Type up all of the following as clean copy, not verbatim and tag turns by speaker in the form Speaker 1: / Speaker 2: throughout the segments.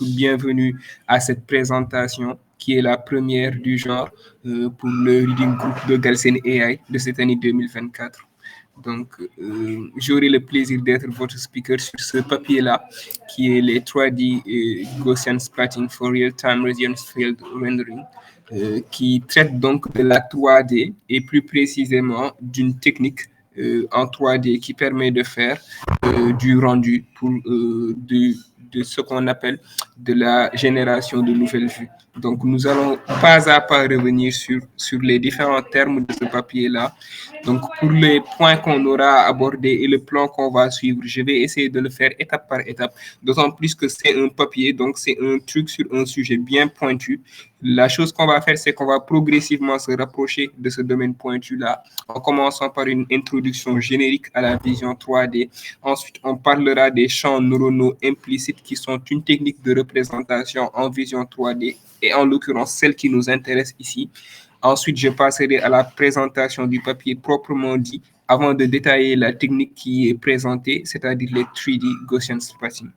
Speaker 1: bienvenue à cette présentation qui est la première du genre pour le Reading Group de Galsen AI de cette année 2024. Donc, j'aurai le plaisir d'être votre speaker sur ce papier-là, qui est les 3D Gaussian Splatting for Real-Time Resonance Field Rendering, qui traite donc de la 3D et plus précisément d'une technique en 3D qui permet de faire du rendu pour de ce qu'on appelle de la génération de nouvelles vues. Donc, nous allons pas à pas revenir sur les différents termes de ce papier-là. Donc, pour les points qu'on aura abordés et le plan qu'on va suivre, je vais essayer de le faire étape par étape, d'autant plus que c'est un papier, donc c'est un truc sur un sujet bien pointu. La chose qu'on va faire, c'est qu'on va progressivement se rapprocher de ce domaine pointu-là, en commençant par une introduction générique à la vision 3D. Ensuite, on parlera des champs neuronaux implicites qui sont une technique de représentation en vision 3D, et en l'occurrence celle qui nous intéresse ici. Ensuite, je passerai à la présentation du papier proprement dit, avant de détailler la technique qui est présentée, c'est-à-dire les 3D Gaussian Splatting.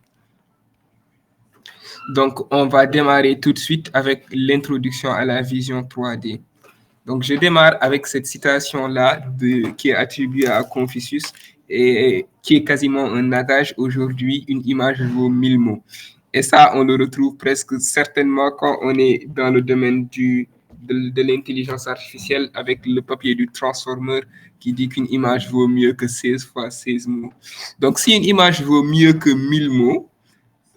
Speaker 1: Donc, on va démarrer tout de suite avec l'introduction à la vision 3D. Donc, je démarre avec cette citation-là qui est attribuée à Confucius et qui est quasiment un adage aujourd'hui, une image vaut 1000 mots. Et ça, on le retrouve presque certainement quand on est dans le domaine de l'intelligence artificielle avec le papier du Transformer qui dit qu'une image vaut mieux que 16 fois 16 mots. Donc, si une image vaut mieux que 1000 mots,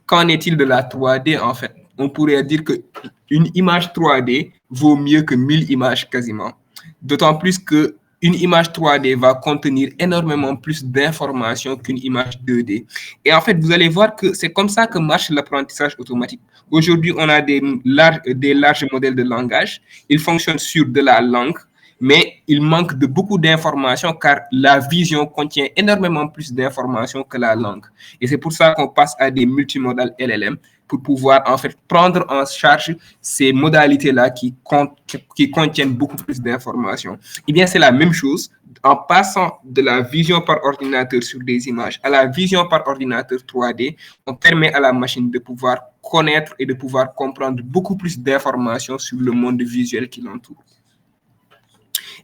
Speaker 1: qu'en est-il de la 3D en fait? On pourrait dire qu'une image 3D vaut mieux que 1000 images quasiment. D'autant plus que une image 3D va contenir énormément plus d'informations qu'une image 2D. Et en fait, vous allez voir que c'est comme ça que marche l'apprentissage automatique. Aujourd'hui, on a des larges modèles de langage. Ils fonctionnent sur de la langue, mais il manque de beaucoup d'informations car la vision contient énormément plus d'informations que la langue. Et c'est pour ça qu'on passe à des multimodales LLM pour pouvoir en fait prendre en charge ces modalités-là qui contiennent beaucoup plus d'informations. Eh bien, c'est la même chose en passant de la vision par ordinateur sur des images à la vision par ordinateur 3D, on permet à la machine de pouvoir connaître et de pouvoir comprendre beaucoup plus d'informations sur le monde visuel qui l'entoure.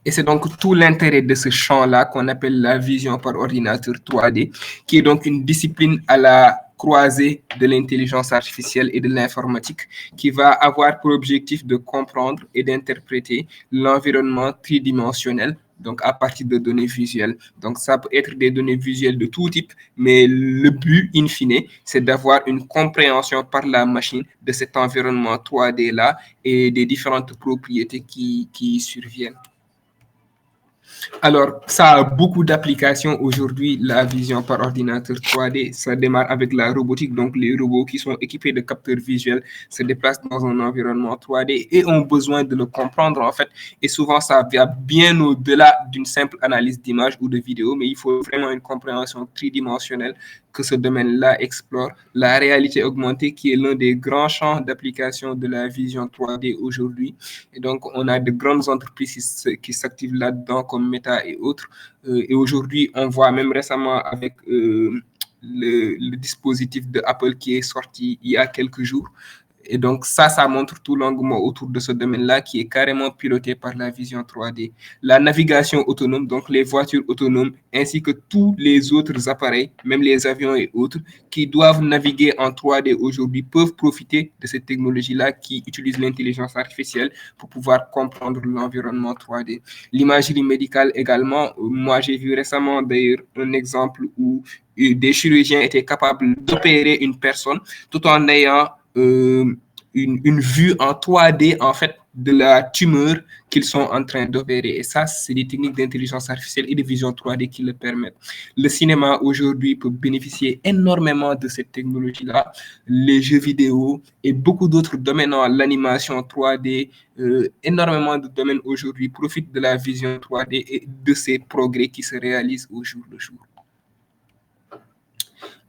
Speaker 1: Et c'est donc tout l'intérêt de ce champ-là qu'on appelle la vision par ordinateur 3D, qui est donc une discipline à la croisée de l'intelligence artificielle et de l'informatique, qui va avoir pour objectif de comprendre et d'interpréter l'environnement tridimensionnel, donc à partir de données visuelles. Donc ça peut être des données visuelles de tout type, mais le but, in fine, c'est d'avoir une compréhension par la machine de cet environnement 3D-là et des différentes propriétés qui y surviennent. Alors, ça a beaucoup d'applications aujourd'hui, la vision par ordinateur 3D. Ça démarre avec la robotique, donc les robots qui sont équipés de capteurs visuels se déplacent dans un environnement 3D et ont besoin de le comprendre en fait. Et souvent, ça va bien au-delà d'une simple analyse d'image ou de vidéo, mais il faut vraiment une compréhension tridimensionnelle que ce domaine-là explore. La réalité augmentée qui est l'un des grands champs d'application de la vision 3D aujourd'hui. Et donc, on a de grandes entreprises qui s'activent là-dedans comme Meta et autres. Et aujourd'hui, on voit même récemment avec le dispositif de Apple qui est sorti il y a quelques jours. Et donc, ça montre tout l'engouement autour de ce domaine-là qui est carrément piloté par la vision 3D. La navigation autonome, donc les voitures autonomes, ainsi que tous les autres appareils, même les avions et autres, qui doivent naviguer en 3D aujourd'hui, peuvent profiter de cette technologie-là qui utilise l'intelligence artificielle pour pouvoir comprendre l'environnement 3D. L'imagerie médicale également, moi j'ai vu récemment d'ailleurs un exemple où des chirurgiens étaient capables d'opérer une personne tout en ayant une vue en 3D en fait de la tumeur qu'ils sont en train d'opérer. Et ça, c'est des techniques d'intelligence artificielle et de vision 3D qui le permettent. Le cinéma aujourd'hui peut bénéficier énormément de cette technologie-là. Les jeux vidéo et beaucoup d'autres domaines, l'animation 3D, énormément de domaines aujourd'hui profitent de la vision 3D et de ces progrès qui se réalisent au jour le jour.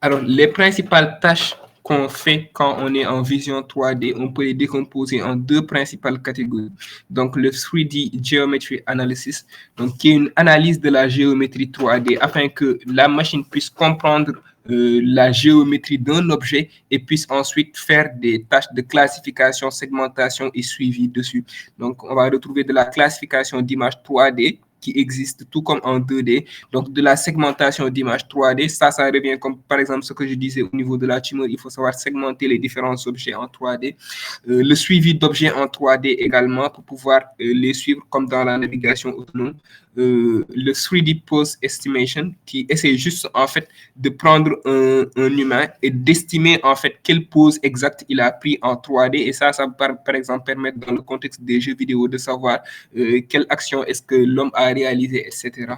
Speaker 1: Alors, les principales tâches qu'on fait quand on est en vision 3D, on peut les décomposer en deux principales catégories. Donc, le 3D Geometry Analysis, donc, qui est une analyse de la géométrie 3D afin que la machine puisse comprendre la géométrie d'un objet et puisse ensuite faire des tâches de classification, segmentation et suivi dessus. Donc, on va retrouver de la classification d'images 3D qui existe tout comme en 2D. Donc, de la segmentation d'images 3D, ça revient comme par exemple ce que je disais au niveau de la tumeur, il faut savoir segmenter les différents objets en 3D. Le suivi d'objets en 3D également pour pouvoir les suivre comme dans la navigation autonome. Le 3D Pose Estimation qui essaie juste en fait de prendre un humain et d'estimer en fait quelle pose exacte il a pris en 3D et ça par exemple permettre dans le contexte des jeux vidéo de savoir quelle action est-ce que l'homme a réalisé, etc.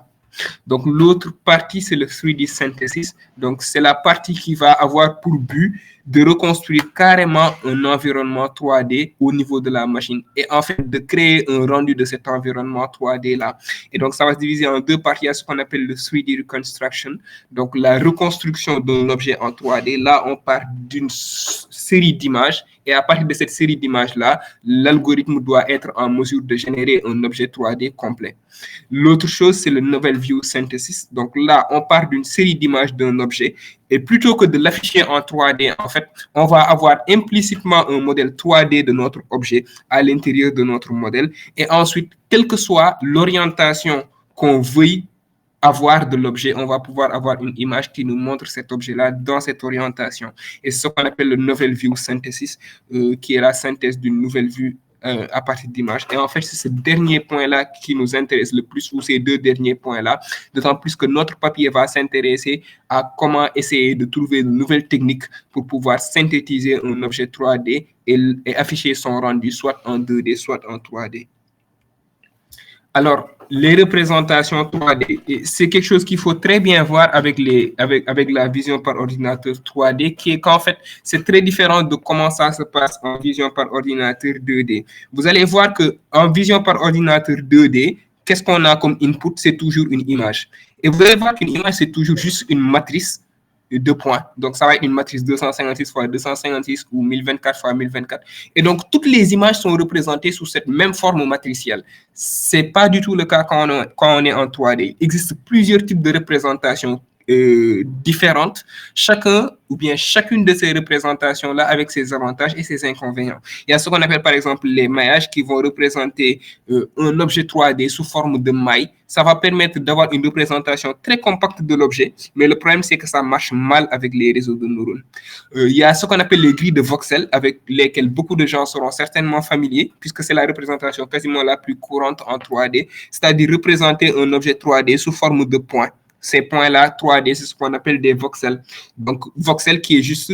Speaker 1: Donc l'autre partie, c'est le 3D Synthesis. Donc c'est la partie qui va avoir pour but de reconstruire carrément un environnement 3D au niveau de la machine et en fait de créer un rendu de cet environnement 3D là. Et donc ça va se diviser en deux parties à ce qu'on appelle le 3D Reconstruction, donc la reconstruction d'un objet en 3D. Là, on part d'une série d'images et à partir de cette série d'images-là, l'algorithme doit être en mesure de générer un objet 3D complet. L'autre chose, c'est le Novel View Synthesis. Donc là, on part d'une série d'images d'un objet et plutôt que de l'afficher en 3D, en fait, on va avoir implicitement un modèle 3D de notre objet à l'intérieur de notre modèle. Et ensuite, quelle que soit l'orientation qu'on veuille avoir de l'objet, on va pouvoir avoir une image qui nous montre cet objet-là dans cette orientation. Et c'est ce qu'on appelle le Novel View Synthesis, qui est la synthèse d'une nouvelle vue à partir d'images. Et en fait, c'est ce dernier point-là qui nous intéresse le plus, ou ces deux derniers points-là, d'autant plus que notre papier va s'intéresser à comment essayer de trouver de nouvelles techniques pour pouvoir synthétiser un objet 3D et afficher son rendu soit en 2D, soit en 3D. Alors, les représentations 3D, c'est quelque chose qu'il faut très bien voir avec la vision par ordinateur 3D, qui est qu'en fait, c'est très différent de comment ça se passe en vision par ordinateur 2D. Vous allez voir qu'en vision par ordinateur 2D, qu'est-ce qu'on a comme input? C'est toujours une image. Et vous allez voir qu'une image, c'est toujours juste une matrice de points. Donc, ça va être une matrice 256 x 256 ou 1024 x 1024. Et donc, toutes les images sont représentées sous cette même forme matricielle. Ce n'est pas du tout le cas quand on est en 3D. Il existe plusieurs types de représentations différentes, chacune de ces représentations-là avec ses avantages et ses inconvénients. Il y a ce qu'on appelle par exemple les maillages qui vont représenter un objet 3D sous forme de maille. Ça va permettre d'avoir une représentation très compacte de l'objet, mais le problème c'est que ça marche mal avec les réseaux de neurones. Il y a ce qu'on appelle les grilles de voxels avec lesquelles beaucoup de gens seront certainement familiers puisque c'est la représentation quasiment la plus courante en 3D, c'est-à-dire représenter un objet 3D sous forme de points. Ces points-là, 3D, c'est ce qu'on appelle des voxels. Donc, voxel qui est juste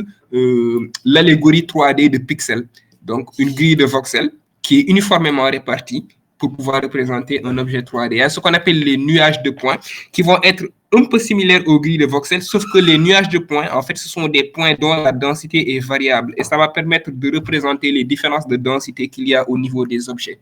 Speaker 1: l'allégorie 3D de pixels. Donc, une grille de voxels qui est uniformément répartie pour pouvoir représenter un objet 3D. Il y a ce qu'on appelle les nuages de points qui vont être un peu similaires aux grilles de voxels, sauf que les nuages de points, en fait, ce sont des points dont la densité est variable et ça va permettre de représenter les différences de densité qu'il y a au niveau des objets.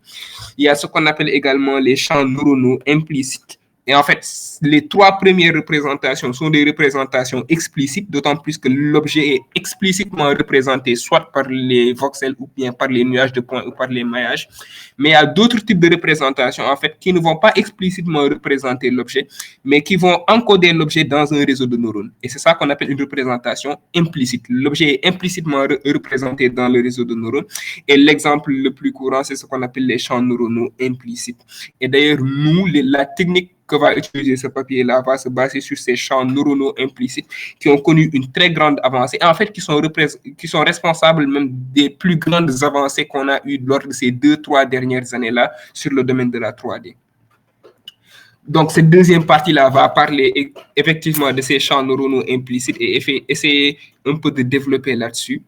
Speaker 1: Il y a ce qu'on appelle également les champs neuronaux implicites. Et en fait, les trois premières représentations sont des représentations explicites, d'autant plus que l'objet est explicitement représenté soit par les voxels ou bien par les nuages de points ou par les maillages. Mais il y a d'autres types de représentations, en fait, qui ne vont pas explicitement représenter l'objet, mais qui vont encoder l'objet dans un réseau de neurones. Et c'est ça qu'on appelle une représentation implicite. L'objet est implicitement représenté dans le réseau de neurones. Et l'exemple le plus courant, c'est ce qu'on appelle les champs neuronaux implicites. Et d'ailleurs, la technique que va utiliser ce papier-là va se baser sur ces champs neuronaux implicites qui ont connu une très grande avancée, en fait, qui sont responsables même des plus grandes avancées qu'on a eues lors de ces 2-3 dernières années-là sur le domaine de la 3D. Donc, cette deuxième partie-là va parler effectivement de ces champs neuronaux implicites et essayer un peu de développer là-dessus.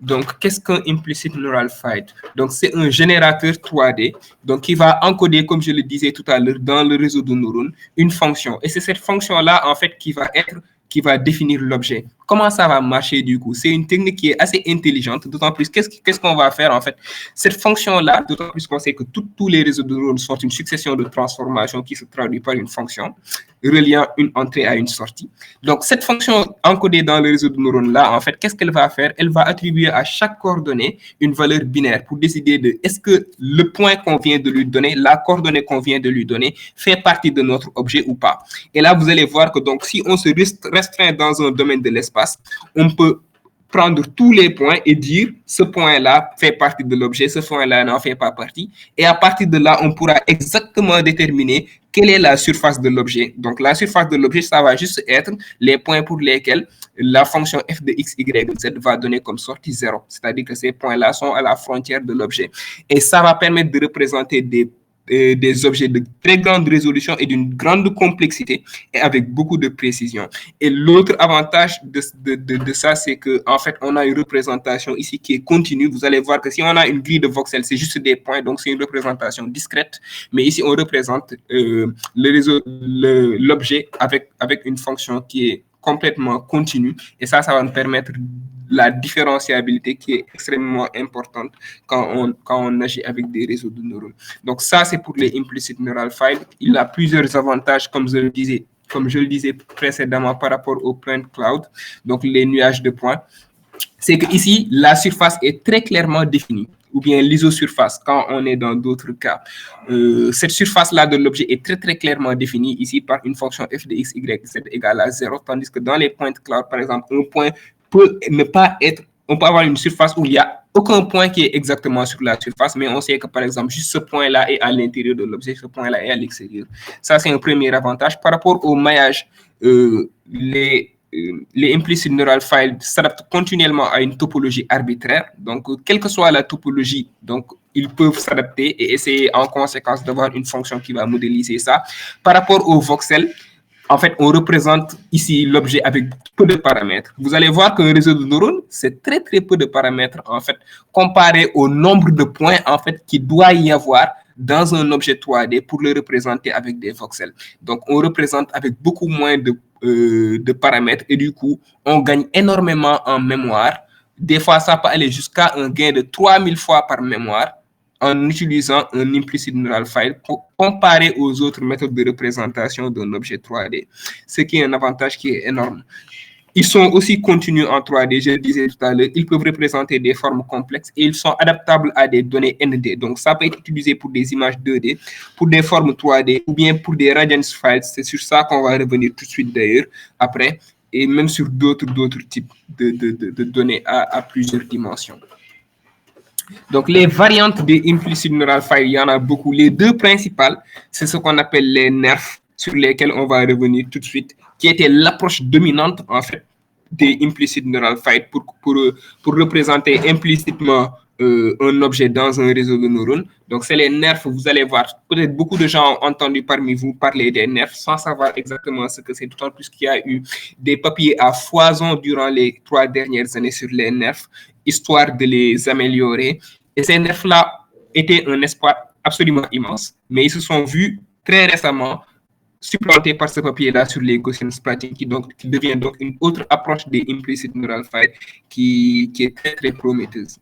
Speaker 1: Donc, qu'est-ce qu'un Implicit Neural Fight? Donc, c'est un générateur 3D donc, qui va encoder, comme je le disais tout à l'heure, dans le réseau de neurones, une fonction. Et c'est cette fonction-là, en fait, qui va définir l'objet. comment ça va marcher du coup? C'est une technique qui est assez intelligente, d'autant plus qu'est-ce qu'on va faire en fait? Cette fonction-là, d'autant plus qu'on sait que tous les réseaux de neurones sont une succession de transformations qui se traduit par une fonction reliant une entrée à une sortie. Donc, cette fonction encodée dans le réseau de neurones-là, en fait, qu'est-ce qu'elle va faire? Elle va attribuer à chaque coordonnée une valeur binaire pour décider de est-ce que le point qu'on vient de lui donner, la coordonnée qu'on vient de lui donner, fait partie de notre objet ou pas. Et là, vous allez voir que donc, si on se restreint dans un domaine de l'espace, on peut prendre tous les points et dire ce point-là fait partie de l'objet, ce point-là n'en fait pas partie. Et à partir de là, on pourra exactement déterminer quelle est la surface de l'objet. Donc, la surface de l'objet, ça va juste être les points pour lesquels la fonction f de x, y, z va donner comme sortie 0. C'est-à-dire que ces points-là sont à la frontière de l'objet. Et ça va permettre de représenter des objets de très grande résolution et d'une grande complexité et avec beaucoup de précision. Et l'autre avantage de ça, c'est qu'en fait, on a une représentation ici qui est continue. Vous allez voir que si on a une grille de voxels, c'est juste des points, donc c'est une représentation discrète. Mais ici, on représente l'objet avec une fonction qui est complètement continue. Et ça va nous permettre la différenciabilité qui est extrêmement importante quand on agit avec des réseaux de neurones. Donc ça, c'est pour les implicit neural files. Il a plusieurs avantages, comme je le disais précédemment par rapport au point cloud, donc les nuages de points. C'est que ici, la surface est très clairement définie, ou bien l'isosurface quand on est dans d'autres cas. Cette surface-là de l'objet est très, très clairement définie ici par une fonction f de x, y, z égale à 0, tandis que dans les points cloud, par exemple, un point peut ne pas être, on peut avoir une surface où il n'y a aucun point qui est exactement sur la surface, mais on sait que, par exemple, juste ce point-là est à l'intérieur de l'objet, ce point-là est à l'extérieur. Ça, c'est un premier avantage. Par rapport au maillage, les implicit neural files s'adaptent continuellement à une topologie arbitraire. Donc, quelle que soit la topologie, donc, ils peuvent s'adapter et essayer en conséquence d'avoir une fonction qui va modéliser ça. Par rapport au voxel, en fait, on représente ici l'objet avec peu de paramètres. Vous allez voir qu'un réseau de neurones, c'est très, très peu de paramètres, en fait, comparé au nombre de points, en fait, qu'il doit y avoir dans un objet 3D pour le représenter avec des voxels. Donc, on représente avec beaucoup moins de paramètres et du coup, on gagne énormément en mémoire. Des fois, ça peut aller jusqu'à un gain de 3000 fois par mémoire en utilisant un implicit neural file comparé aux autres méthodes de représentation d'un objet 3D, ce qui est un avantage qui est énorme. Ils sont aussi continus en 3D, je le disais tout à l'heure, ils peuvent représenter des formes complexes et ils sont adaptables à des données ND. Donc, ça peut être utilisé pour des images 2D, pour des formes 3D ou bien pour des radiance files. C'est sur ça qu'on va revenir tout de suite d'ailleurs, après, et même sur d'autres types de données à plusieurs dimensions. Donc, les variantes des implicit neural files, il y en a beaucoup. Les deux principales, c'est ce qu'on appelle les NERF, sur lesquels on va revenir tout de suite, qui était l'approche dominante, en fait, des implicit neural files pour représenter implicitement un objet dans un réseau de neurones. Donc, c'est les NERF, vous allez voir, peut-être beaucoup de gens ont entendu parmi vous parler des NERF sans savoir exactement ce que c'est, d'autant plus qu'il y a eu des papiers à foison durant les 3 dernières années sur les NERF, histoire de les améliorer. Et ces NERF-là étaient un espoir absolument immense, mais ils se sont vus très récemment supplantés par ce papier-là sur les Gaussian splatting, qui devient donc une autre approche des implicit neural files qui est très, très prometteuse.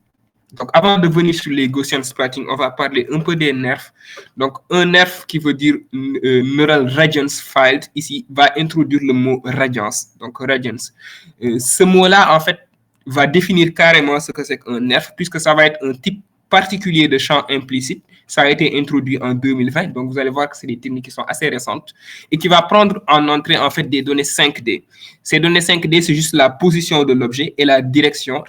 Speaker 1: Donc, avant de venir sur les Gaussian splatting, on va parler un peu des NERF. Donc, un NERF qui veut dire Neural Radiance File, ici, va introduire le mot radiance. Donc, radiance. Ce mot-là, en fait, va définir carrément ce que c'est qu'un NERF, puisque ça va être un type particulier de champ implicite. Ça a été introduit en 2020. Donc, vous allez voir que c'est des techniques qui sont assez récentes et qui va prendre en entrée, en fait, des données 5D. Ces données 5D, c'est juste la position de l'objet et la direction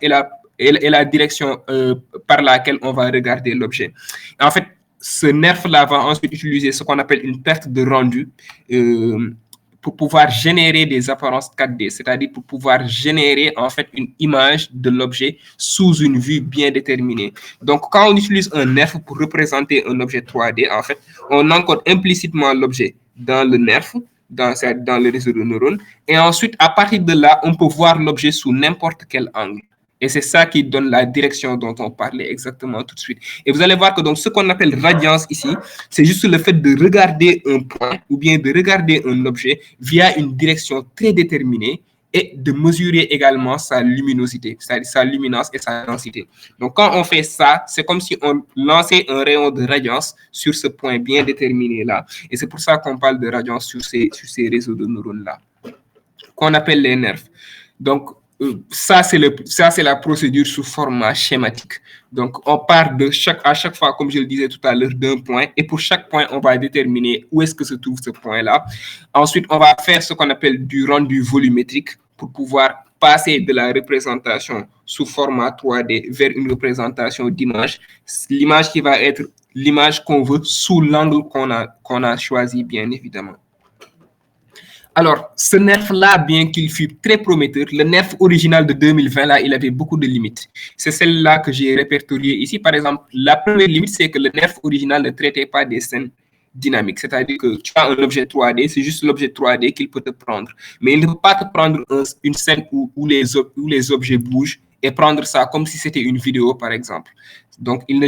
Speaker 1: par laquelle on va regarder l'objet. En fait, ce NERF-là va ensuite utiliser ce qu'on appelle une perte de rendu pour pouvoir générer des apparences 4D, c'est-à-dire pour pouvoir générer en fait une image de l'objet sous une vue bien déterminée. Donc, quand on utilise un NERF pour représenter un objet 3D, en fait, on encode implicitement l'objet dans le NERF, dans le réseau de neurones, et ensuite, à partir de là, on peut voir l'objet sous n'importe quel angle. Et c'est ça qui donne la direction dont on parlait exactement tout de suite. Et vous allez voir que donc, ce qu'on appelle radiance ici, c'est juste le fait de regarder un point ou bien de regarder un objet via une direction très déterminée et de mesurer également sa luminosité, c'est-à-dire sa luminance et sa densité. Donc, quand on fait ça, c'est comme si on lançait un rayon de radiance sur ce point bien déterminé-là. Et c'est pour ça qu'on parle de radiance sur ces réseaux de neurones-là, qu'on appelle les nerfs. Donc, ça, c'est la procédure sous format schématique. Donc, on part à chaque fois, comme je le disais tout à l'heure, d'un point. Et pour chaque point, on va déterminer où est-ce que se trouve ce point-là. Ensuite, on va faire ce qu'on appelle du rendu volumétrique pour pouvoir passer de la représentation sous format 3D vers une représentation d'image. L'image qui va être l'image qu'on veut sous l'angle qu'on a choisi, bien évidemment. Alors, ce nerf-là, bien qu'il fût très prometteur, le nerf original de 2020, là, il avait beaucoup de limites. C'est celle-là que j'ai répertoriée ici. Par exemple, la première limite, c'est que le nerf original ne traitait pas des scènes dynamiques. C'est-à-dire que tu as un objet 3D, c'est juste l'objet 3D qu'il peut te prendre. Mais il ne peut pas te prendre une scène où les objets bougent et prendre ça comme si c'était une vidéo, par exemple. Donc, il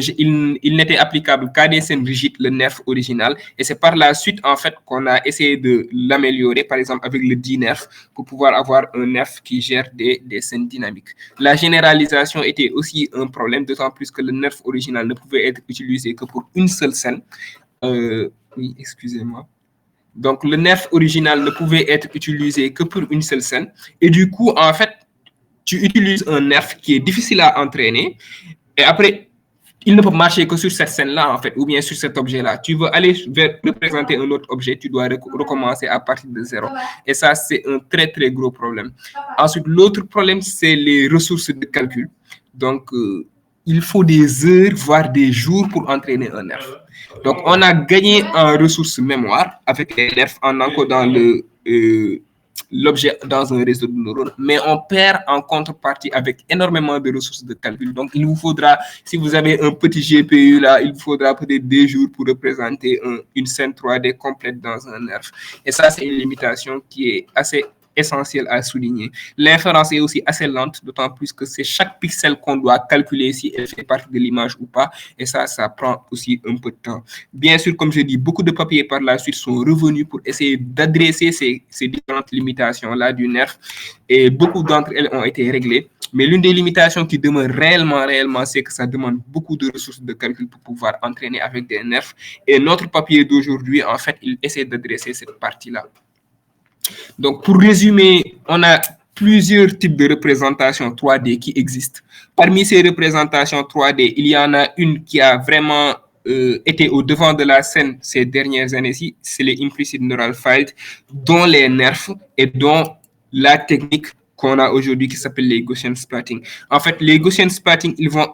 Speaker 1: n'était applicable qu'à des scènes rigides, le nerf original. Et c'est par la suite, en fait, qu'on a essayé de l'améliorer, par exemple, avec le D-nerf, pour pouvoir avoir un nerf qui gère des scènes dynamiques. La généralisation était aussi un problème, d'autant plus que le nerf original ne pouvait être utilisé que pour une seule scène. Oui, excusez-moi. Donc, le nerf original ne pouvait être utilisé que pour une seule scène. Et du coup, en fait, tu utilises un nerf qui est difficile à entraîner. Et après, il ne peut marcher que sur cette scène-là, en fait, ou bien sur cet objet-là. Tu veux aller représenter un autre objet, tu dois recommencer à partir de zéro. Et ça, c'est un très, très gros problème. Ensuite, l'autre problème, c'est les ressources de calcul. Donc, il faut des heures, voire des jours pour entraîner un nerf. Donc, on a gagné en ressources mémoire avec les nerfs en encodant l'objet dans un réseau de neurones, mais on perd en contrepartie avec énormément de ressources de calcul. Donc, il vous faudra, si vous avez un petit GPU là, il vous faudra peut-être des jours pour représenter une scène 3D complète dans un nerf. Et ça, c'est une limitation qui est assez essentielle à souligner. L'inférence est aussi assez lente, d'autant plus que c'est chaque pixel qu'on doit calculer si elle fait partie de l'image ou pas, et ça prend aussi un peu de temps. Bien sûr, comme je dis, beaucoup de papiers par la suite sont revenus pour essayer d'adresser ces différentes limitations-là du nerf, et beaucoup d'entre elles ont été réglées. Mais l'une des limitations qui demeure réellement, c'est que ça demande beaucoup de ressources de calcul pour pouvoir entraîner avec des nerfs. Et notre papier d'aujourd'hui, en fait, il essaie d'adresser cette partie-là. Donc, pour résumer, on a plusieurs types de représentations 3D qui existent. Parmi ces représentations 3D, il y en a une qui a vraiment été au devant de la scène ces dernières années-ci, c'est les implicit neural fields, dont les nerfs et dont la technique qu'on a aujourd'hui qui s'appelle les Gaussian splatting. En fait, les Gaussian splatting, ils vont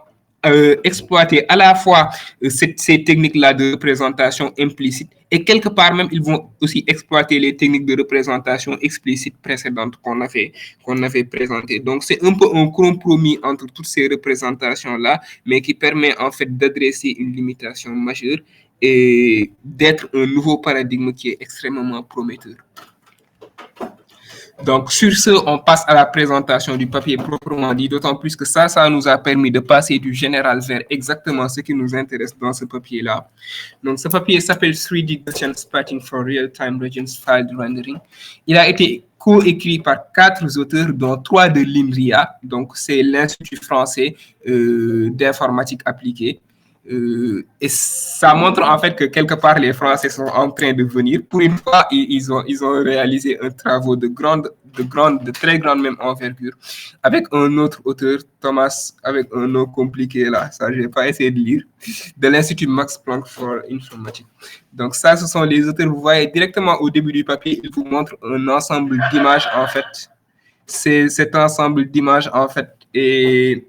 Speaker 1: exploiter à la fois ces techniques-là de représentation implicite et quelque part même, ils vont aussi exploiter les techniques de représentation explicite précédentes qu'on avait présentées. Donc, c'est un peu un compromis entre toutes ces représentations-là, mais qui permet en fait d'adresser une limitation majeure et d'être un nouveau paradigme qui est extrêmement prometteur. Donc, sur ce, on passe à la présentation du papier proprement dit, d'autant plus que ça nous a permis de passer du général vers exactement ce qui nous intéresse dans ce papier-là. Donc, ce papier s'appelle 3D Gaussian Splatting for Real-Time Regions File Rendering. Il a été coécrit par 4 auteurs, dont 3 de l'INRIA, donc c'est l'Institut français d'informatique appliquée. Et ça montre en fait que quelque part les Français sont en train de venir. Pour une fois, ils ont réalisé un travail de très grande même envergure avec un autre auteur, Thomas, avec un nom compliqué là, ça je vais pas essayer de lire, de l'Institut Max Planck for Informatique. Donc ça, ce sont les auteurs. Vous voyez directement au début du papier, ils vous montrent un ensemble d'images en fait. Cet ensemble d'images en fait est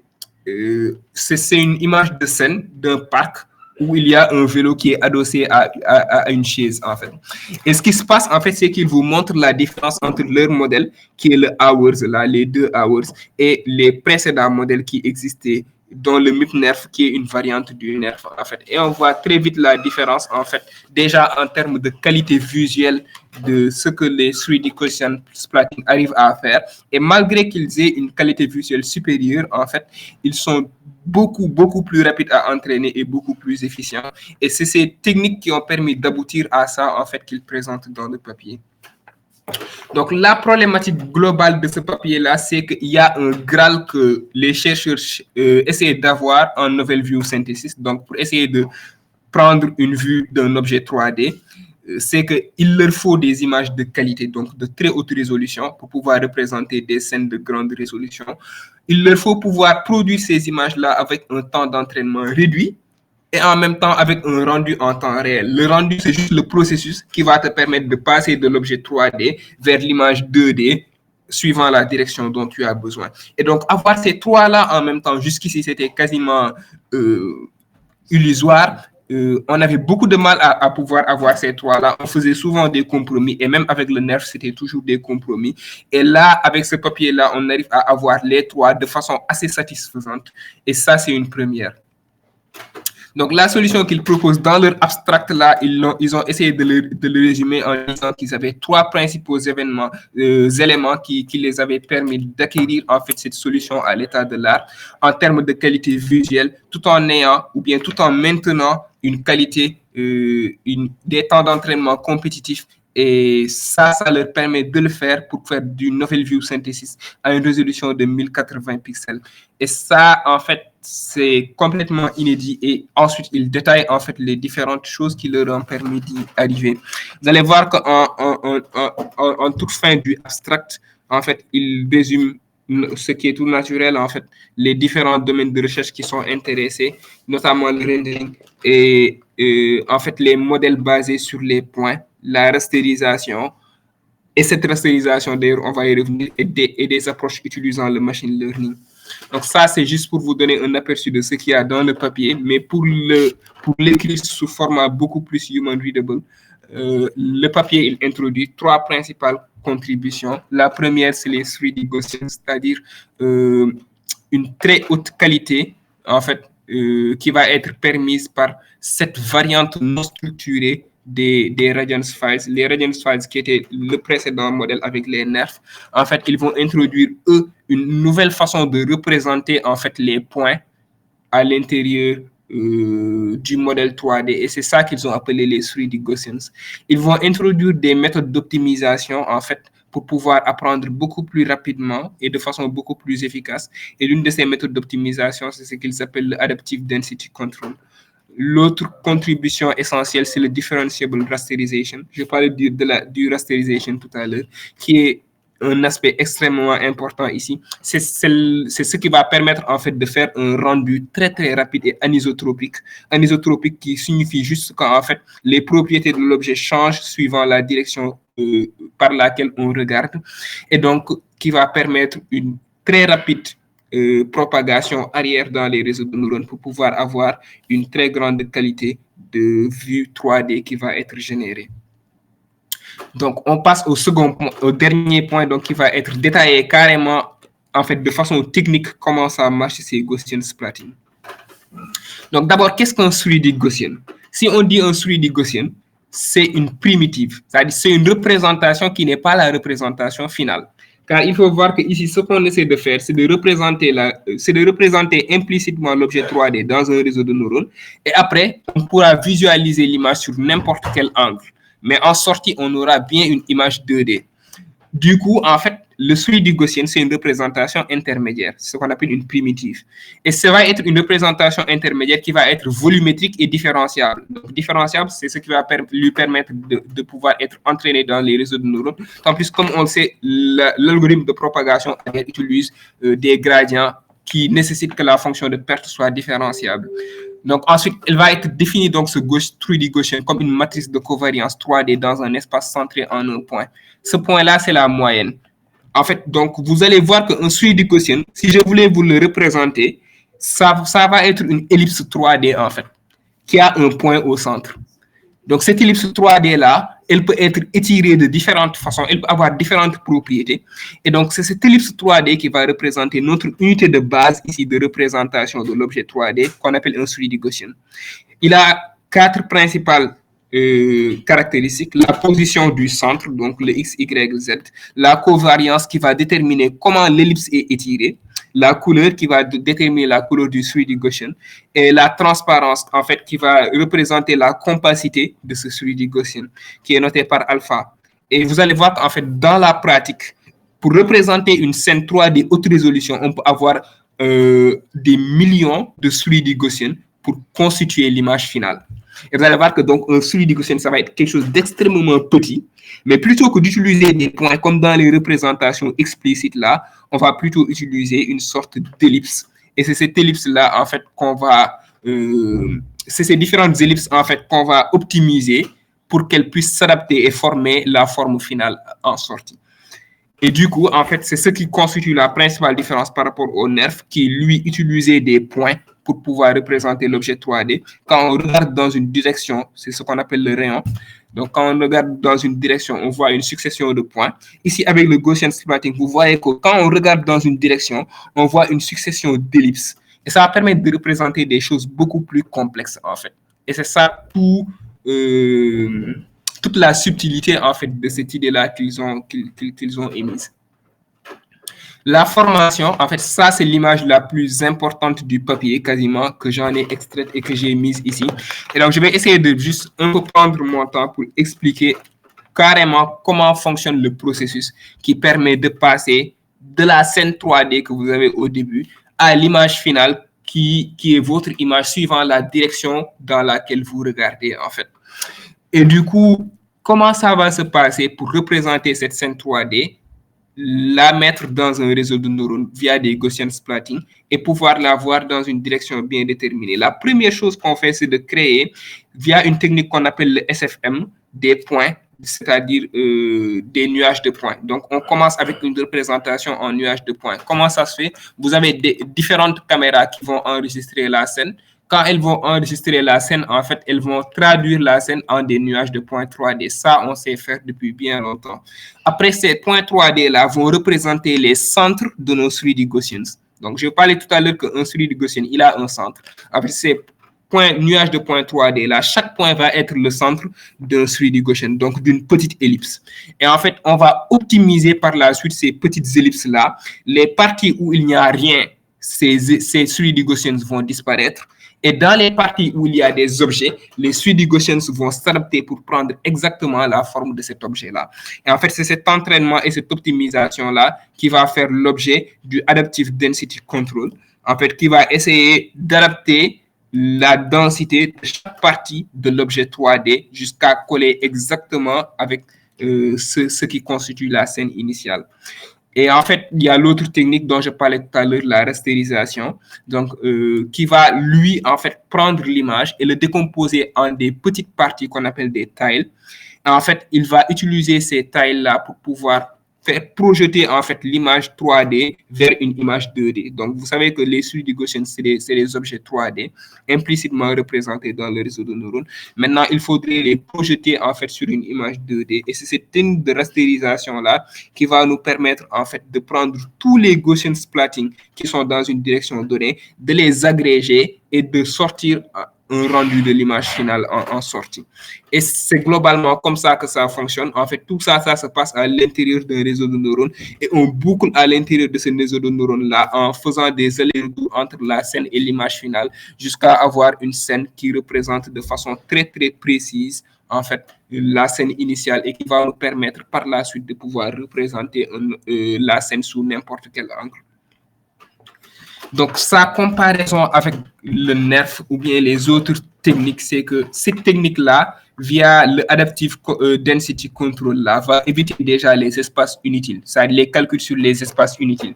Speaker 1: c'est une image de scène d'un parc où il y a un vélo qui est adossé à une chaise, en fait. Et ce qui se passe, en fait, c'est qu'il vous montre la différence entre leur modèle, qui est le Hours, là, les 2 Hours, et les précédents modèles qui existaient, dont le MIPNERF, qui est une variante du NERF, en fait. Et on voit très vite la différence, en fait, déjà en termes de qualité visuelle de ce que les 3D Gaussian splatting arrivent à faire. Et malgré qu'ils aient une qualité visuelle supérieure, en fait, ils sont beaucoup plus rapides à entraîner et beaucoup plus efficients. Et c'est ces techniques qui ont permis d'aboutir à ça, en fait, qu'ils présentent dans le papier. Donc, la problématique globale de ce papier-là, c'est qu'il y a un Graal que les chercheurs essaient d'avoir en Novel View Synthesis. Donc, pour essayer de prendre une vue d'un objet 3D, c'est qu'il leur faut des images de qualité, donc de très haute résolution, pour pouvoir représenter des scènes de grande résolution. Il leur faut pouvoir produire ces images-là avec un temps d'entraînement réduit et en même temps avec un rendu en temps réel. Le rendu, c'est juste le processus qui va te permettre de passer de l'objet 3D vers l'image 2D suivant la direction dont tu as besoin. Et donc, avoir ces trois-là en même temps, jusqu'ici, c'était quasiment illusoire. On avait beaucoup de mal à pouvoir avoir ces trois-là. On faisait souvent des compromis et même avec le NERF, c'était toujours des compromis. Et là, avec ce papier-là, on arrive à avoir les trois de façon assez satisfaisante. Et ça, c'est une première. Donc, la solution qu'ils proposent dans leur abstract, là, ils ont essayé de le résumer en disant qu'ils avaient trois principaux éléments qui les avaient permis d'acquérir, en fait, cette solution à l'état de l'art en termes de qualité visuelle, tout en ayant, ou bien tout en maintenant une qualité, des temps d'entraînement compétitifs. Et ça leur permet de le faire pour faire du Novel View Synthesis à une résolution de 1080 pixels. Et ça, en fait, c'est complètement inédit. Et ensuite, ils détaillent en fait les différentes choses qui leur ont permis d'y arriver. Vous allez voir qu'en toute fin du abstract, en fait, ils résument ce qui est tout naturel, en fait, les différents domaines de recherche qui sont intéressés, notamment le rendering et en fait, les modèles basés sur les points, la rasterisation. Et cette rasterisation, d'ailleurs, on va y revenir, et des approches utilisant le machine learning. Donc ça, c'est juste pour vous donner un aperçu de ce qu'il y a dans le papier, mais pour l'écrire sous format beaucoup plus human readable, le papier, il introduit trois principales contributions. La première, c'est les 3D Gaussian, c'est-à-dire une très haute qualité, en fait, qui va être permise par cette variante non structurée des Radiance Files. Les Radiance Files qui étaient le précédent modèle avec les NERF, en fait, ils vont introduire, eux, une nouvelle façon de représenter, en fait, les points à l'intérieur du modèle 3D. Et c'est ça qu'ils ont appelé les 3D Gaussians. Ils vont introduire des méthodes d'optimisation, en fait, pour pouvoir apprendre beaucoup plus rapidement et de façon beaucoup plus efficace. Et l'une de ces méthodes d'optimisation, c'est ce qu'ils appellent le Adaptive Density Control. L'autre contribution essentielle, c'est le differentiable rasterization. Je parlais du rasterization tout à l'heure, qui est un aspect extrêmement important ici. C'est ce qui va permettre en fait de faire un rendu très très rapide et anisotropique. Anisotropique qui signifie juste qu'en fait les propriétés de l'objet changent suivant la direction par laquelle on regarde, et donc qui va permettre une très rapide propagation arrière dans les réseaux de neurones pour pouvoir avoir une très grande qualité de vue 3D qui va être générée. Donc, on passe au dernier point, donc, qui va être détaillé carrément, en fait, de façon technique, comment ça marche ces Gaussian splatting. Donc, d'abord, qu'est-ce qu'un 3D Gaussian? Si on dit un 3D Gaussian, c'est une primitive, c'est-à-dire c'est une représentation qui n'est pas la représentation finale. Car il faut voir que ici, ce qu'on essaie de faire, c'est de représenter implicitement l'objet 3D dans un réseau de neurones. Et après, on pourra visualiser l'image sur n'importe quel angle. Mais en sortie, on aura bien une image 2D. Du coup, en fait, le 3D Gaussian, c'est une représentation intermédiaire, c'est ce qu'on appelle une primitive. Et ça va être une représentation intermédiaire qui va être volumétrique et différenciable. Donc, différenciable, c'est ce qui va lui permettre de pouvoir être entraîné dans les réseaux de neurones. En plus, comme on le sait, l'algorithme de propagation utilise des gradients qui nécessitent que la fonction de perte soit différenciable. Donc, ensuite, elle va être définie, donc, ce 3D Gaussian comme une matrice de covariance 3D dans un espace centré en un point. Ce point-là, c'est la moyenne. En fait, donc, vous allez voir qu'un 3D Gaussian, si je voulais vous le représenter, ça va être une ellipse 3D, en fait, qui a un point au centre. Donc, cette ellipse 3D-là, elle peut être étirée de différentes façons, elle peut avoir différentes propriétés. Et donc, c'est cette ellipse 3D qui va représenter notre unité de base ici de représentation de l'objet 3D qu'on appelle un 3D Gaussian. Il a quatre principales caractéristiques: la position du centre, donc le X, Y, Z, la covariance qui va déterminer comment l'ellipse est étirée, la couleur qui va déterminer la couleur du 3D Gaussian, et la transparence, en fait, qui va représenter la compacité de ce 3D Gaussian, qui est noté par alpha. Et vous allez voir qu'en fait, dans la pratique, pour représenter une scène 3D haute résolution, on peut avoir des millions de fluides gaussiens pour constituer l'image finale. Et vous allez voir que donc un fluide gaussien, ça va être quelque chose d'extrêmement petit, mais plutôt que d'utiliser des points comme dans les représentations explicites là, on va plutôt utiliser une sorte d'ellipse. Et c'est cette ellipse-là, en fait, qu'on va... c'est ces différentes ellipses, en fait, qu'on va optimiser pour qu'elles puissent s'adapter et former la forme finale en sortie. Et du coup, en fait, c'est ce qui constitue la principale différence par rapport au NERF, qui, lui, utilisait des points pour pouvoir représenter l'objet 3D. Quand on regarde dans une direction, c'est ce qu'on appelle le rayon. Donc, quand on regarde dans une direction, on voit une succession de points. Ici, avec le Gaussian splatting, vous voyez que quand on regarde dans une direction, on voit une succession d'ellipses. Et ça va permettre de représenter des choses beaucoup plus complexes, en fait. Et c'est ça toute la subtilité, en fait, de cette idée-là qu'ils ont émise. La formation, en fait, ça, c'est l'image la plus importante du papier, quasiment, que j'en ai extraite et que j'ai mise ici. Et donc, je vais essayer de juste un peu prendre mon temps pour expliquer carrément comment fonctionne le processus qui permet de passer de la scène 3D que vous avez au début à l'image finale qui est votre image suivant la direction dans laquelle vous regardez, en fait. Et du coup, comment ça va se passer pour représenter cette scène 3D, la mettre dans un réseau de neurones via des Gaussian splatting et pouvoir la voir dans une direction bien déterminée. La première chose qu'on fait, c'est de créer, via une technique qu'on appelle le SFM, des points, c'est-à-dire des nuages de points. Donc, on commence avec une représentation en nuages de points. Comment ça se fait? Vous avez différentes caméras qui vont enregistrer la scène. Quand elles vont enregistrer la scène, en fait, elles vont traduire la scène en des nuages de points 3D. Ça, on sait faire depuis bien longtemps. Après, ces points 3D-là vont représenter les centres de nos fluides gaussiens. Donc, je parlais tout à l'heure qu'un fluide gaussien, il a un centre. Après, ces nuages de points 3D, là, chaque point va être le centre d'un fluide gaussien, donc d'une petite ellipse. Et en fait, on va optimiser par la suite ces petites ellipses-là. Les parties où il n'y a rien, ces fluides gaussiens vont disparaître. Et dans les parties où il y a des objets, les fluides gaussiens vont s'adapter pour prendre exactement la forme de cet objet-là. Et en fait, c'est cet entraînement et cette optimisation-là qui va faire l'objet du Adaptive Density Control, en fait, qui va essayer d'adapter la densité de chaque partie de l'objet 3D jusqu'à coller exactement avec ce qui constitue la scène initiale. Et en fait, il y a l'autre technique dont je parlais tout à l'heure, la rasterisation, donc qui va, lui, en fait, prendre l'image et le décomposer en des petites parties qu'on appelle des tiles. Et en fait, il va utiliser ces tiles-là pour pouvoir faire projeter, en fait, l'image 3D vers une image 2D. Donc, vous savez que les fluides gaussiens, c'est des objets 3D implicitement représentés dans le réseau de neurones. Maintenant, il faudrait les projeter, en fait, sur une image 2D. Et c'est cette technique de rasterisation-là qui va nous permettre, en fait, de prendre tous les Gaussian splatting qui sont dans une direction donnée, de les agréger et de sortir un rendu de l'image finale en sortie. Et c'est globalement comme ça que ça fonctionne. En fait, tout ça, ça se passe à l'intérieur d'un réseau de neurones et on boucle à l'intérieur de ce réseau de neurones-là en faisant des allers-retours entre la scène et l'image finale jusqu'à avoir une scène qui représente de façon très, très précise, en fait, la scène initiale et qui va nous permettre par la suite de pouvoir représenter la scène sous n'importe quel angle. Donc, sa comparaison avec le NERF ou bien les autres techniques, c'est que cette technique-là, via le Adaptive Density Control-là, va éviter déjà les espaces inutiles, c'est-à-dire les calculs sur les espaces inutiles.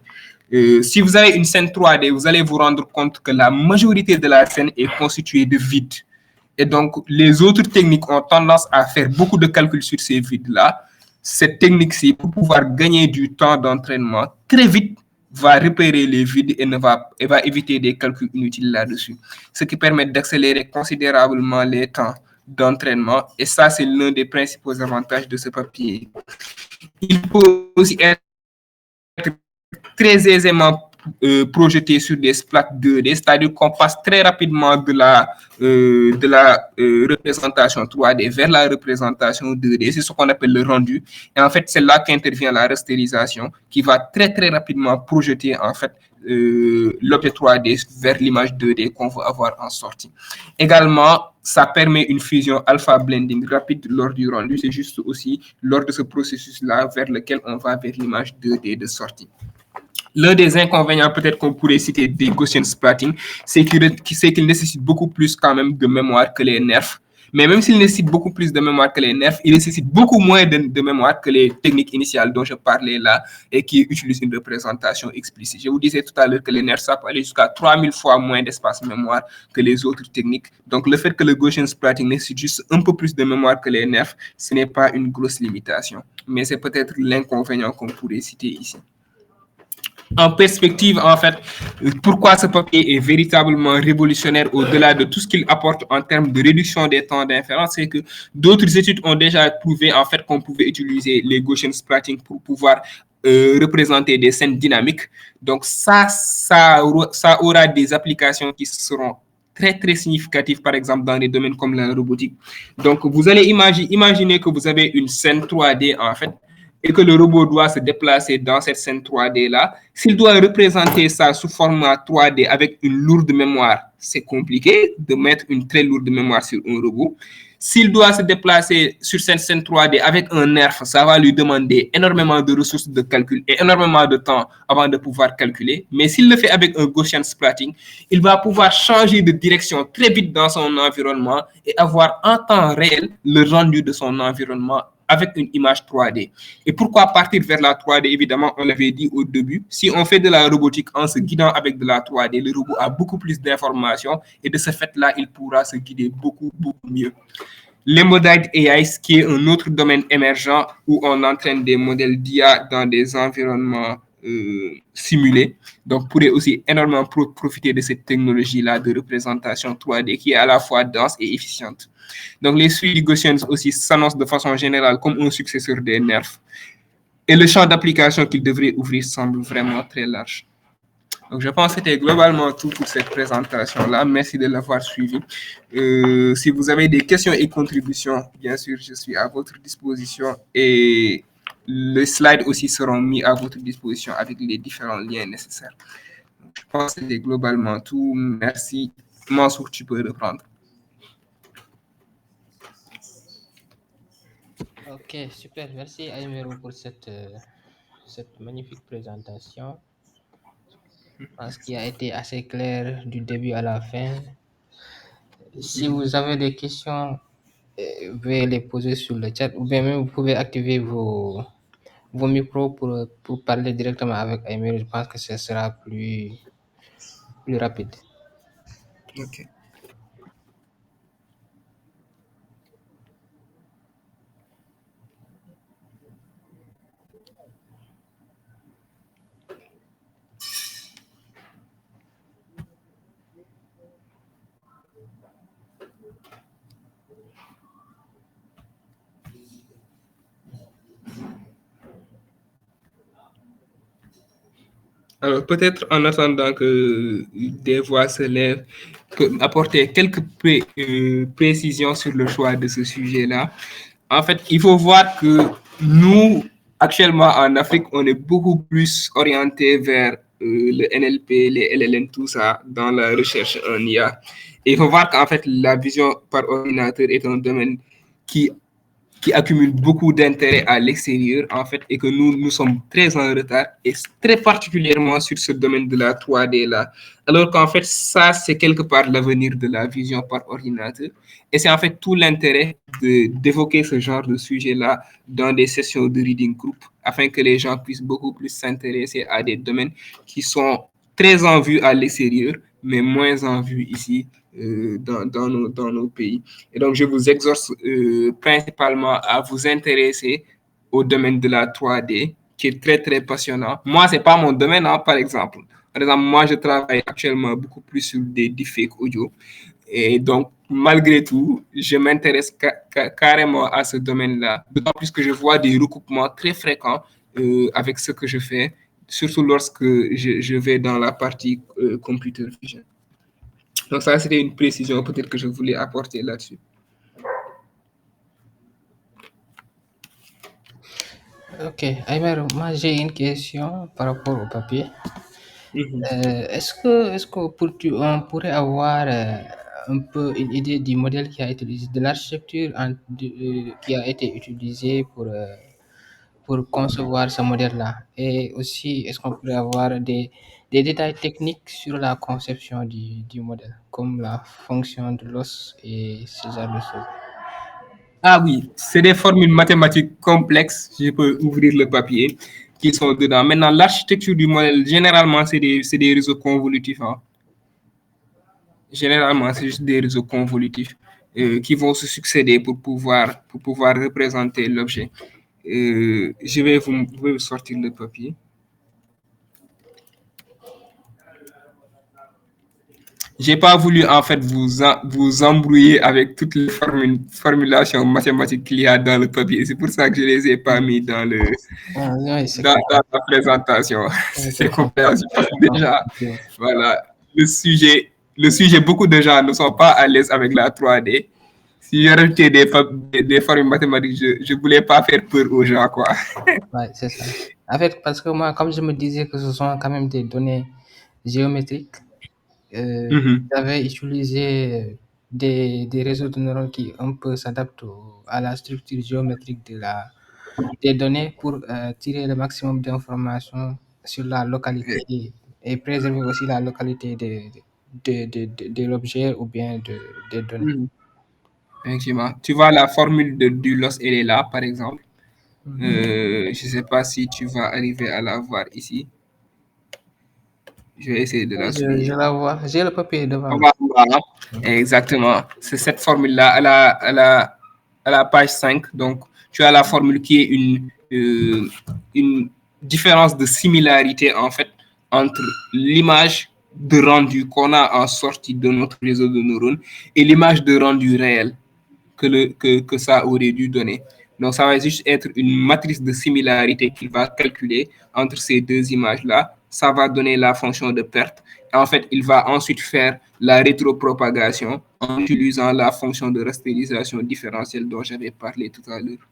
Speaker 1: Si vous avez une scène 3D, vous allez vous rendre compte que la majorité de la scène est constituée de vides. Et donc, les autres techniques ont tendance à faire beaucoup de calculs sur ces vides-là. Cette technique-ci, pour pouvoir gagner du temps d'entraînement très vite, va repérer les vides et va éviter des calculs inutiles là-dessus. Ce qui permet d'accélérer considérablement les temps d'entraînement. Et ça, c'est l'un des principaux avantages de ce papier. Il peut aussi être très aisément projeté sur des splats 2D, c'est-à-dire qu'on passe très rapidement de la représentation 3D vers la représentation 2D. C'est ce qu'on appelle le rendu. Et en fait, c'est là qu'intervient la rasterisation qui va très, très rapidement projeter en fait l'objet 3D vers l'image 2D qu'on veut avoir en sortie. Également, ça permet une fusion alpha blending rapide lors du rendu. C'est juste aussi lors de ce processus-là vers lequel on va vers l'image 2D de sortie. L'un des inconvénients peut-être qu'on pourrait citer des Gaussian splatting, c'est qu'il nécessite beaucoup plus quand même de mémoire que les nerfs. Mais même s'il nécessite beaucoup plus de mémoire que les nerfs, il nécessite beaucoup moins de mémoire que les techniques initiales dont je parlais là et qui utilisent une représentation explicite. Je vous disais tout à l'heure que les nerfs, ça peut aller jusqu'à 3000 fois moins d'espace mémoire que les autres techniques. Donc le fait que le Gaussian splatting nécessite juste un peu plus de mémoire que les nerfs, ce n'est pas une grosse limitation. Mais c'est peut-être l'inconvénient qu'on pourrait citer ici. En perspective, en fait, pourquoi ce papier est véritablement révolutionnaire au-delà de tout ce qu'il apporte en termes de réduction des temps d'inférence, c'est que d'autres études ont déjà prouvé en fait qu'on pouvait utiliser les Gaussian splatting pour pouvoir représenter des scènes dynamiques. Donc ça aura des applications qui seront très très significatives, par exemple dans des domaines comme la robotique. Donc vous allez imaginer que vous avez une scène 3D en fait, et que le robot doit se déplacer dans cette scène 3D-là, s'il doit représenter ça sous format 3D avec une lourde mémoire, c'est compliqué de mettre une très lourde mémoire sur un robot. S'il doit se déplacer sur cette scène 3D avec un nerf, ça va lui demander énormément de ressources de calcul et énormément de temps avant de pouvoir calculer. Mais s'il le fait avec un Gaussian splatting, il va pouvoir changer de direction très vite dans son environnement et avoir en temps réel le rendu de son environnement avec une image 3D. Et pourquoi partir vers la 3D? Évidemment, on l'avait dit au début, si on fait de la robotique en se guidant avec de la 3D, le robot a beaucoup plus d'informations et de ce fait-là, il pourra se guider beaucoup mieux. L'Embodied AI, qui est un autre domaine émergent où on entraîne des modèles d'IA dans des environnements simulés. Donc, pourrait aussi énormément profiter de cette technologie-là de représentation 3D qui est à la fois dense et efficiente. Donc, les suites Gaussian aussi s'annoncent de façon générale comme un successeur des nerfs. Et le champ d'application qu'il devrait ouvrir semble vraiment très large. Donc, je pense que c'était globalement tout pour cette présentation-là. Merci de l'avoir suivi. Si vous avez des questions et contributions, bien sûr, je suis à votre disposition. Et les slides aussi seront mis à votre disposition avec les différents liens nécessaires. Donc, je pense que c'était globalement tout. Merci. Mansour, tu peux reprendre.
Speaker 2: Ok, super. Merci Aymero pour cette magnifique présentation. Je pense qu'il a été assez clair du début à la fin. Si vous avez des questions, veuillez les poser sur le chat ou bien même vous pouvez activer vos micros pour parler directement avec Aymero. Je pense que ce sera plus rapide.
Speaker 1: Ok. Alors, peut-être en attendant que des voix se lèvent, apporter quelques précisions sur le choix de ce sujet-là. En fait, il faut voir que nous, actuellement en Afrique, on est beaucoup plus orienté vers le NLP, les LLM, tout ça, dans la recherche en IA. Et il faut voir qu'en fait, la vision par ordinateur est un domaine qui accumule beaucoup d'intérêt à l'extérieur, en fait, et que nous sommes très en retard, et très particulièrement sur ce domaine de la 3D-là. Alors qu'en fait, ça, c'est quelque part l'avenir de la vision par ordinateur. Et c'est en fait tout l'intérêt d'évoquer ce genre de sujet-là dans des sessions de reading group, afin que les gens puissent beaucoup plus s'intéresser à des domaines qui sont très en vue à l'extérieur, mais moins en vue ici dans nos pays. Et donc, je vous exhorte principalement à vous intéresser au domaine de la 3D, qui est très, très passionnant. Moi, ce n'est pas mon domaine, hein, par exemple. Par exemple, moi, je travaille actuellement beaucoup plus sur des deepfakes audio. Et donc, malgré tout, je m'intéresse carrément à ce domaine-là. D'autant plus que je vois des recoupements très fréquents avec ce que je fais, surtout lorsque je vais dans la partie computer vision. Donc ça, c'était une précision peut-être que je voulais apporter là-dessus.
Speaker 2: Ok, Aymero, moi j'ai une question par rapport au papier.
Speaker 1: Mhm.
Speaker 2: On pourrait avoir un peu une idée du modèle qui a été utilisé, de l'architecture qui a été utilisée pour concevoir ce modèle-là? Et aussi, est-ce qu'on pourrait avoir des détails techniques sur la conception du modèle, comme la fonction de l'os et ce genre de choses?
Speaker 1: Ah oui, c'est des formules mathématiques complexes. Je peux ouvrir le papier qui sont dedans. Maintenant, l'architecture du modèle, généralement, c'est des réseaux convolutifs, hein. Généralement, c'est juste des réseaux convolutifs qui vont se succéder pour pouvoir représenter l'objet. Je vais vous sortir le papier. J'ai pas voulu en fait vous embrouiller avec toutes les formulations mathématiques qu'il y a dans le papier. C'est pour ça que je les ai pas mis
Speaker 2: Ah, oui, c'est
Speaker 1: dans,
Speaker 2: clair.
Speaker 1: dans la présentation.
Speaker 2: C'est
Speaker 1: C'est compréhensible parce que déjà,
Speaker 2: compréhensible.
Speaker 1: voilà, le sujet, beaucoup de gens ne sont pas à l'aise avec la 3D. Si j'ai rajouté des formules mathématiques, je voulais pas faire peur aux gens, quoi.
Speaker 2: Ouais, c'est ça. En fait, parce que moi, comme je me disais que ce sont quand même des données géométriques,
Speaker 1: Mhm.
Speaker 2: j'avais utilisé des réseaux de neurones qui un peu s'adaptent à la structure géométrique des données pour tirer le maximum d'informations sur la localité et préserver aussi la localité de l'objet ou bien des données.
Speaker 1: Mhm. Effectivement. Tu vois, la formule du loss, elle est là, par exemple. Je ne sais pas si tu vas arriver à la voir ici. Je vais essayer de
Speaker 2: Oui,
Speaker 1: la
Speaker 2: je
Speaker 1: souligner.
Speaker 2: la vois. J'ai le papier devant
Speaker 1: On
Speaker 2: moi.
Speaker 1: va voir, hein. Exactement. C'est cette formule-là à la page 5. Donc, tu as la formule qui est une différence de similarité, en fait, entre l'image de rendu qu'on a en sortie de notre réseau de neurones et l'image de rendu réel que ça aurait dû donner. Donc, ça va juste être une matrice de similarité qu'il va calculer entre ces deux images-là. Ça va donner la fonction de perte. Et en fait, il va ensuite faire la rétropropagation en utilisant la fonction de rastérisation différentielle dont j'avais parlé tout à l'heure.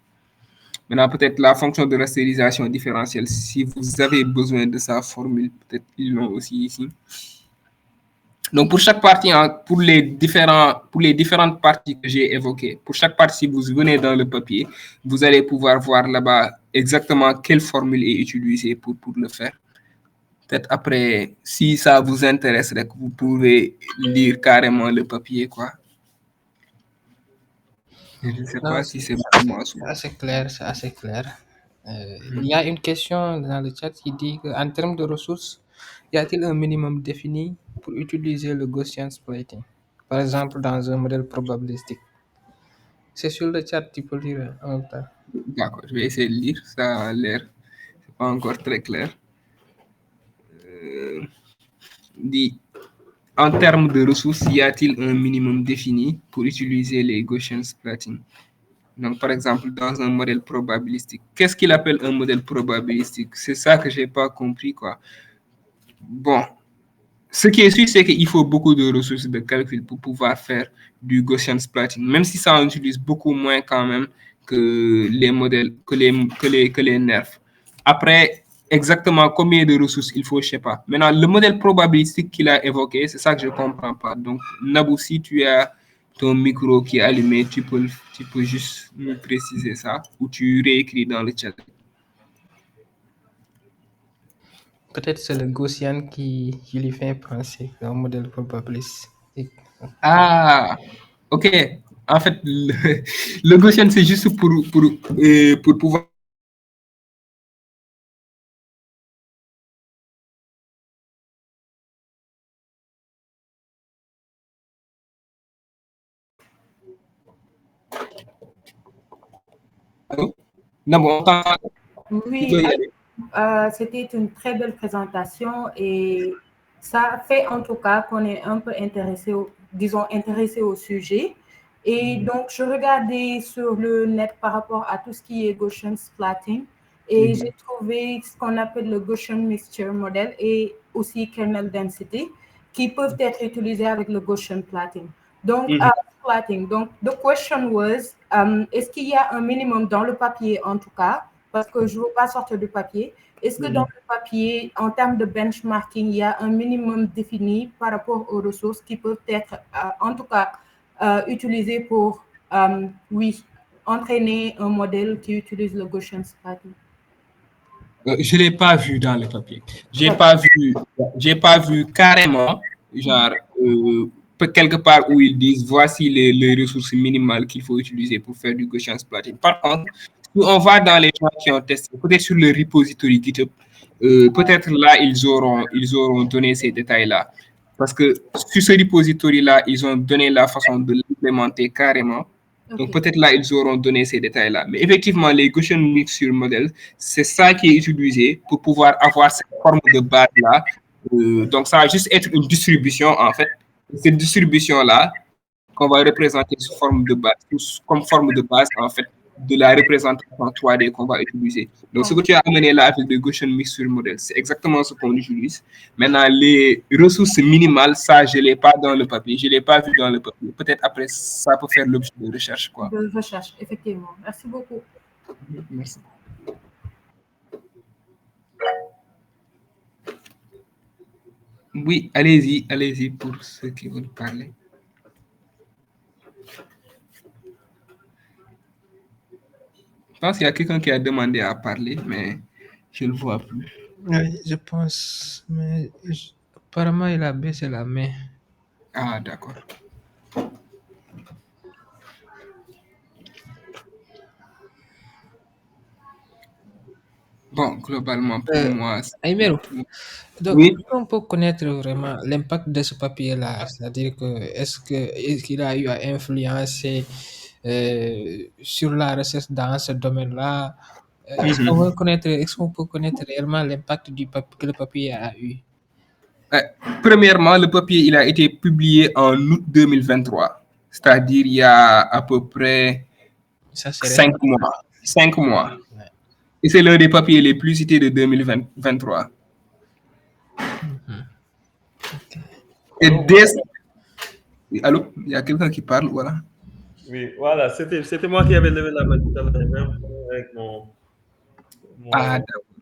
Speaker 1: Maintenant, peut-être la fonction de rastérisation différentielle, si vous avez besoin de sa formule, peut-être ils l'ont aussi ici. Donc, pour chaque partie, hein, pour les différentes parties que j'ai évoquées, pour chaque partie, si vous venez dans le papier, vous allez pouvoir voir là-bas exactement quelle formule est utilisée pour le faire. Peut-être après, si ça vous intéresse, vous pouvez lire carrément le papier, quoi. Je ne sais
Speaker 2: Non,
Speaker 1: pas si c'est vraiment
Speaker 2: c'est assez clair, c'est assez clair. Il y a une question dans le chat qui dit qu'en termes de ressources, y a-t-il un minimum défini pour utiliser le Gaussian splitting? Par exemple, dans un modèle probabilistique. C'est sur le chat, tu peux lire en même temps.
Speaker 1: D'accord, je vais essayer de lire. Ça a l'air, c'est pas encore très clair. Dit, en termes de ressources, y a-t-il un minimum défini pour utiliser les Gaussian splitting? Donc, par exemple, dans un modèle probabilistique. Qu'est-ce qu'il appelle un modèle probabilistique? C'est ça que j'ai pas compris, quoi. Bon, ce qui est sûr, c'est qu'il faut beaucoup de ressources de calcul pour pouvoir faire du Gaussian splatting, même si ça en utilise beaucoup moins quand même que les modèles, que les nerfs. Après, exactement combien de ressources il faut, je sais pas. Maintenant, le modèle probabilistique qu'il a évoqué, c'est ça que je comprends pas. Donc, Nabou, si tu as ton micro qui est allumé, tu peux juste me préciser ça ou tu réécris dans le chat.
Speaker 2: Peut-être c'est le Gaussian qui lui fait penser un modèle probabilistique.
Speaker 1: Ah, ok. En fait, le Gaussian, c'est juste pour pouvoir. Non, bon, tu
Speaker 3: Oui,
Speaker 1: peux y aller.
Speaker 3: c'était une très belle présentation et ça fait en tout cas qu'on est un peu intéressé, disons, intéressé au sujet. Et donc, je regardais sur le net par rapport à tout ce qui est Gaussian splatting et j'ai trouvé ce qu'on appelle le Gaussian mixture model et aussi kernel density qui peuvent être utilisés avec le Gaussian splatting. Donc, splatting. Donc, the question was, est-ce qu'il y a un minimum dans le papier en tout cas, parce que je ne veux pas sortir du papier, Est-ce que dans le papier, en termes de benchmarking, il y a un minimum défini par rapport aux ressources qui peuvent être, en tout cas, utilisées pour, oui, entraîner un modèle qui utilise le Gaussian splatting?
Speaker 1: Je l'ai pas vu dans le papier. J'ai pas vu carrément, genre, quelque part où ils disent voici les ressources minimales qu'il faut utiliser pour faire du Gaussian splatting. Par contre, si on va dans les gens qui ont testé, peut-être sur le repository GitHub, peut-être là, ils auront donné ces détails-là. Parce que sur ce repository-là, ils ont donné la façon de l'implémenter carrément. Donc, peut-être là, ils auront donné ces détails-là. Mais effectivement, les Gaussian mixture models, c'est ça qui est utilisé pour pouvoir avoir cette forme de base-là. Donc, ça va juste être une distribution, en fait. Cette distribution-là, qu'on va représenter sous forme de base, comme forme de base, en fait, de la représentation 3D qu'on va utiliser. Donc, ce que tu as amené là avec le Gaussian mixture model, c'est exactement ce qu'on utilise. Maintenant, les ressources minimales, ça, je ne l'ai pas dans le papier. Je ne l'ai pas vu dans le papier. Peut-être après, ça peut faire l'objet de recherche, quoi.
Speaker 3: De recherche, effectivement. Merci beaucoup.
Speaker 1: Merci. Oui, allez-y pour ceux qui veulent parler. Je pense qu'il y a quelqu'un qui a demandé à parler, mais je ne le vois plus.
Speaker 2: Oui, je pense, mais apparemment, il a baissé la main.
Speaker 1: Ah, d'accord. Bon, globalement, pour moi...
Speaker 2: Aymero, donc,
Speaker 1: oui.
Speaker 2: on peut connaître vraiment l'impact de ce papier-là, c'est-à-dire que est-ce qu'il a eu à influencer sur la recherche dans ce domaine-là? Est-ce qu'on peut connaître réellement l'impact que le papier a eu?
Speaker 1: Premièrement, le papier il a été publié en août 2023, c'est-à-dire il y a à peu près 5 mois. 5 mois. Ouais. Et c'est l'un des papiers les plus cités de 2023. Okay. Et allô, il y a quelqu'un qui parle, voilà.
Speaker 4: Oui, voilà, c'était moi qui avais levé la main tout à l'heure avec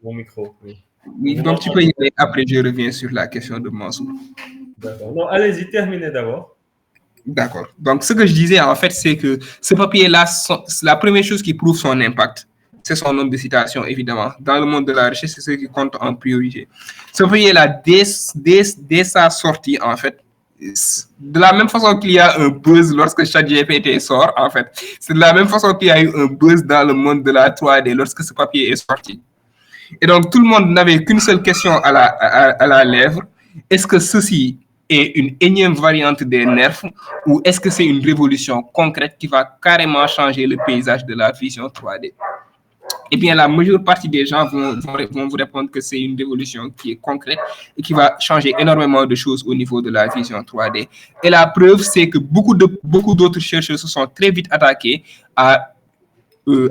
Speaker 4: mon micro. Oui,
Speaker 1: oui donc tu peux y aller, après je reviens sur la question de Mansour.
Speaker 4: D'accord. Non, allez-y, terminez d'abord.
Speaker 1: D'accord. Donc, ce que je disais, en fait, c'est que ce papier-là, la première chose qui prouve son impact, c'est son nombre de citations, évidemment. Dans le monde de la recherche, c'est ce qui compte en priorité. Ce papier-là, dès sa sortie, en fait, de la même façon qu'il y a un buzz lorsque ChatGPT sort, en fait, c'est de la même façon qu'il y a eu un buzz dans le monde de la 3D lorsque ce papier est sorti. Et donc, tout le monde n'avait qu'une seule question à la lèvre. Est-ce que ceci est une énième variante des nerfs ou est-ce que c'est une révolution concrète qui va carrément changer le paysage de la vision 3D? Eh bien, la majeure partie des gens vont vous répondre que c'est une révolution qui est concrète et qui va changer énormément de choses au niveau de la vision 3D. Et la preuve, c'est que beaucoup d'autres chercheurs se sont très vite attaqués à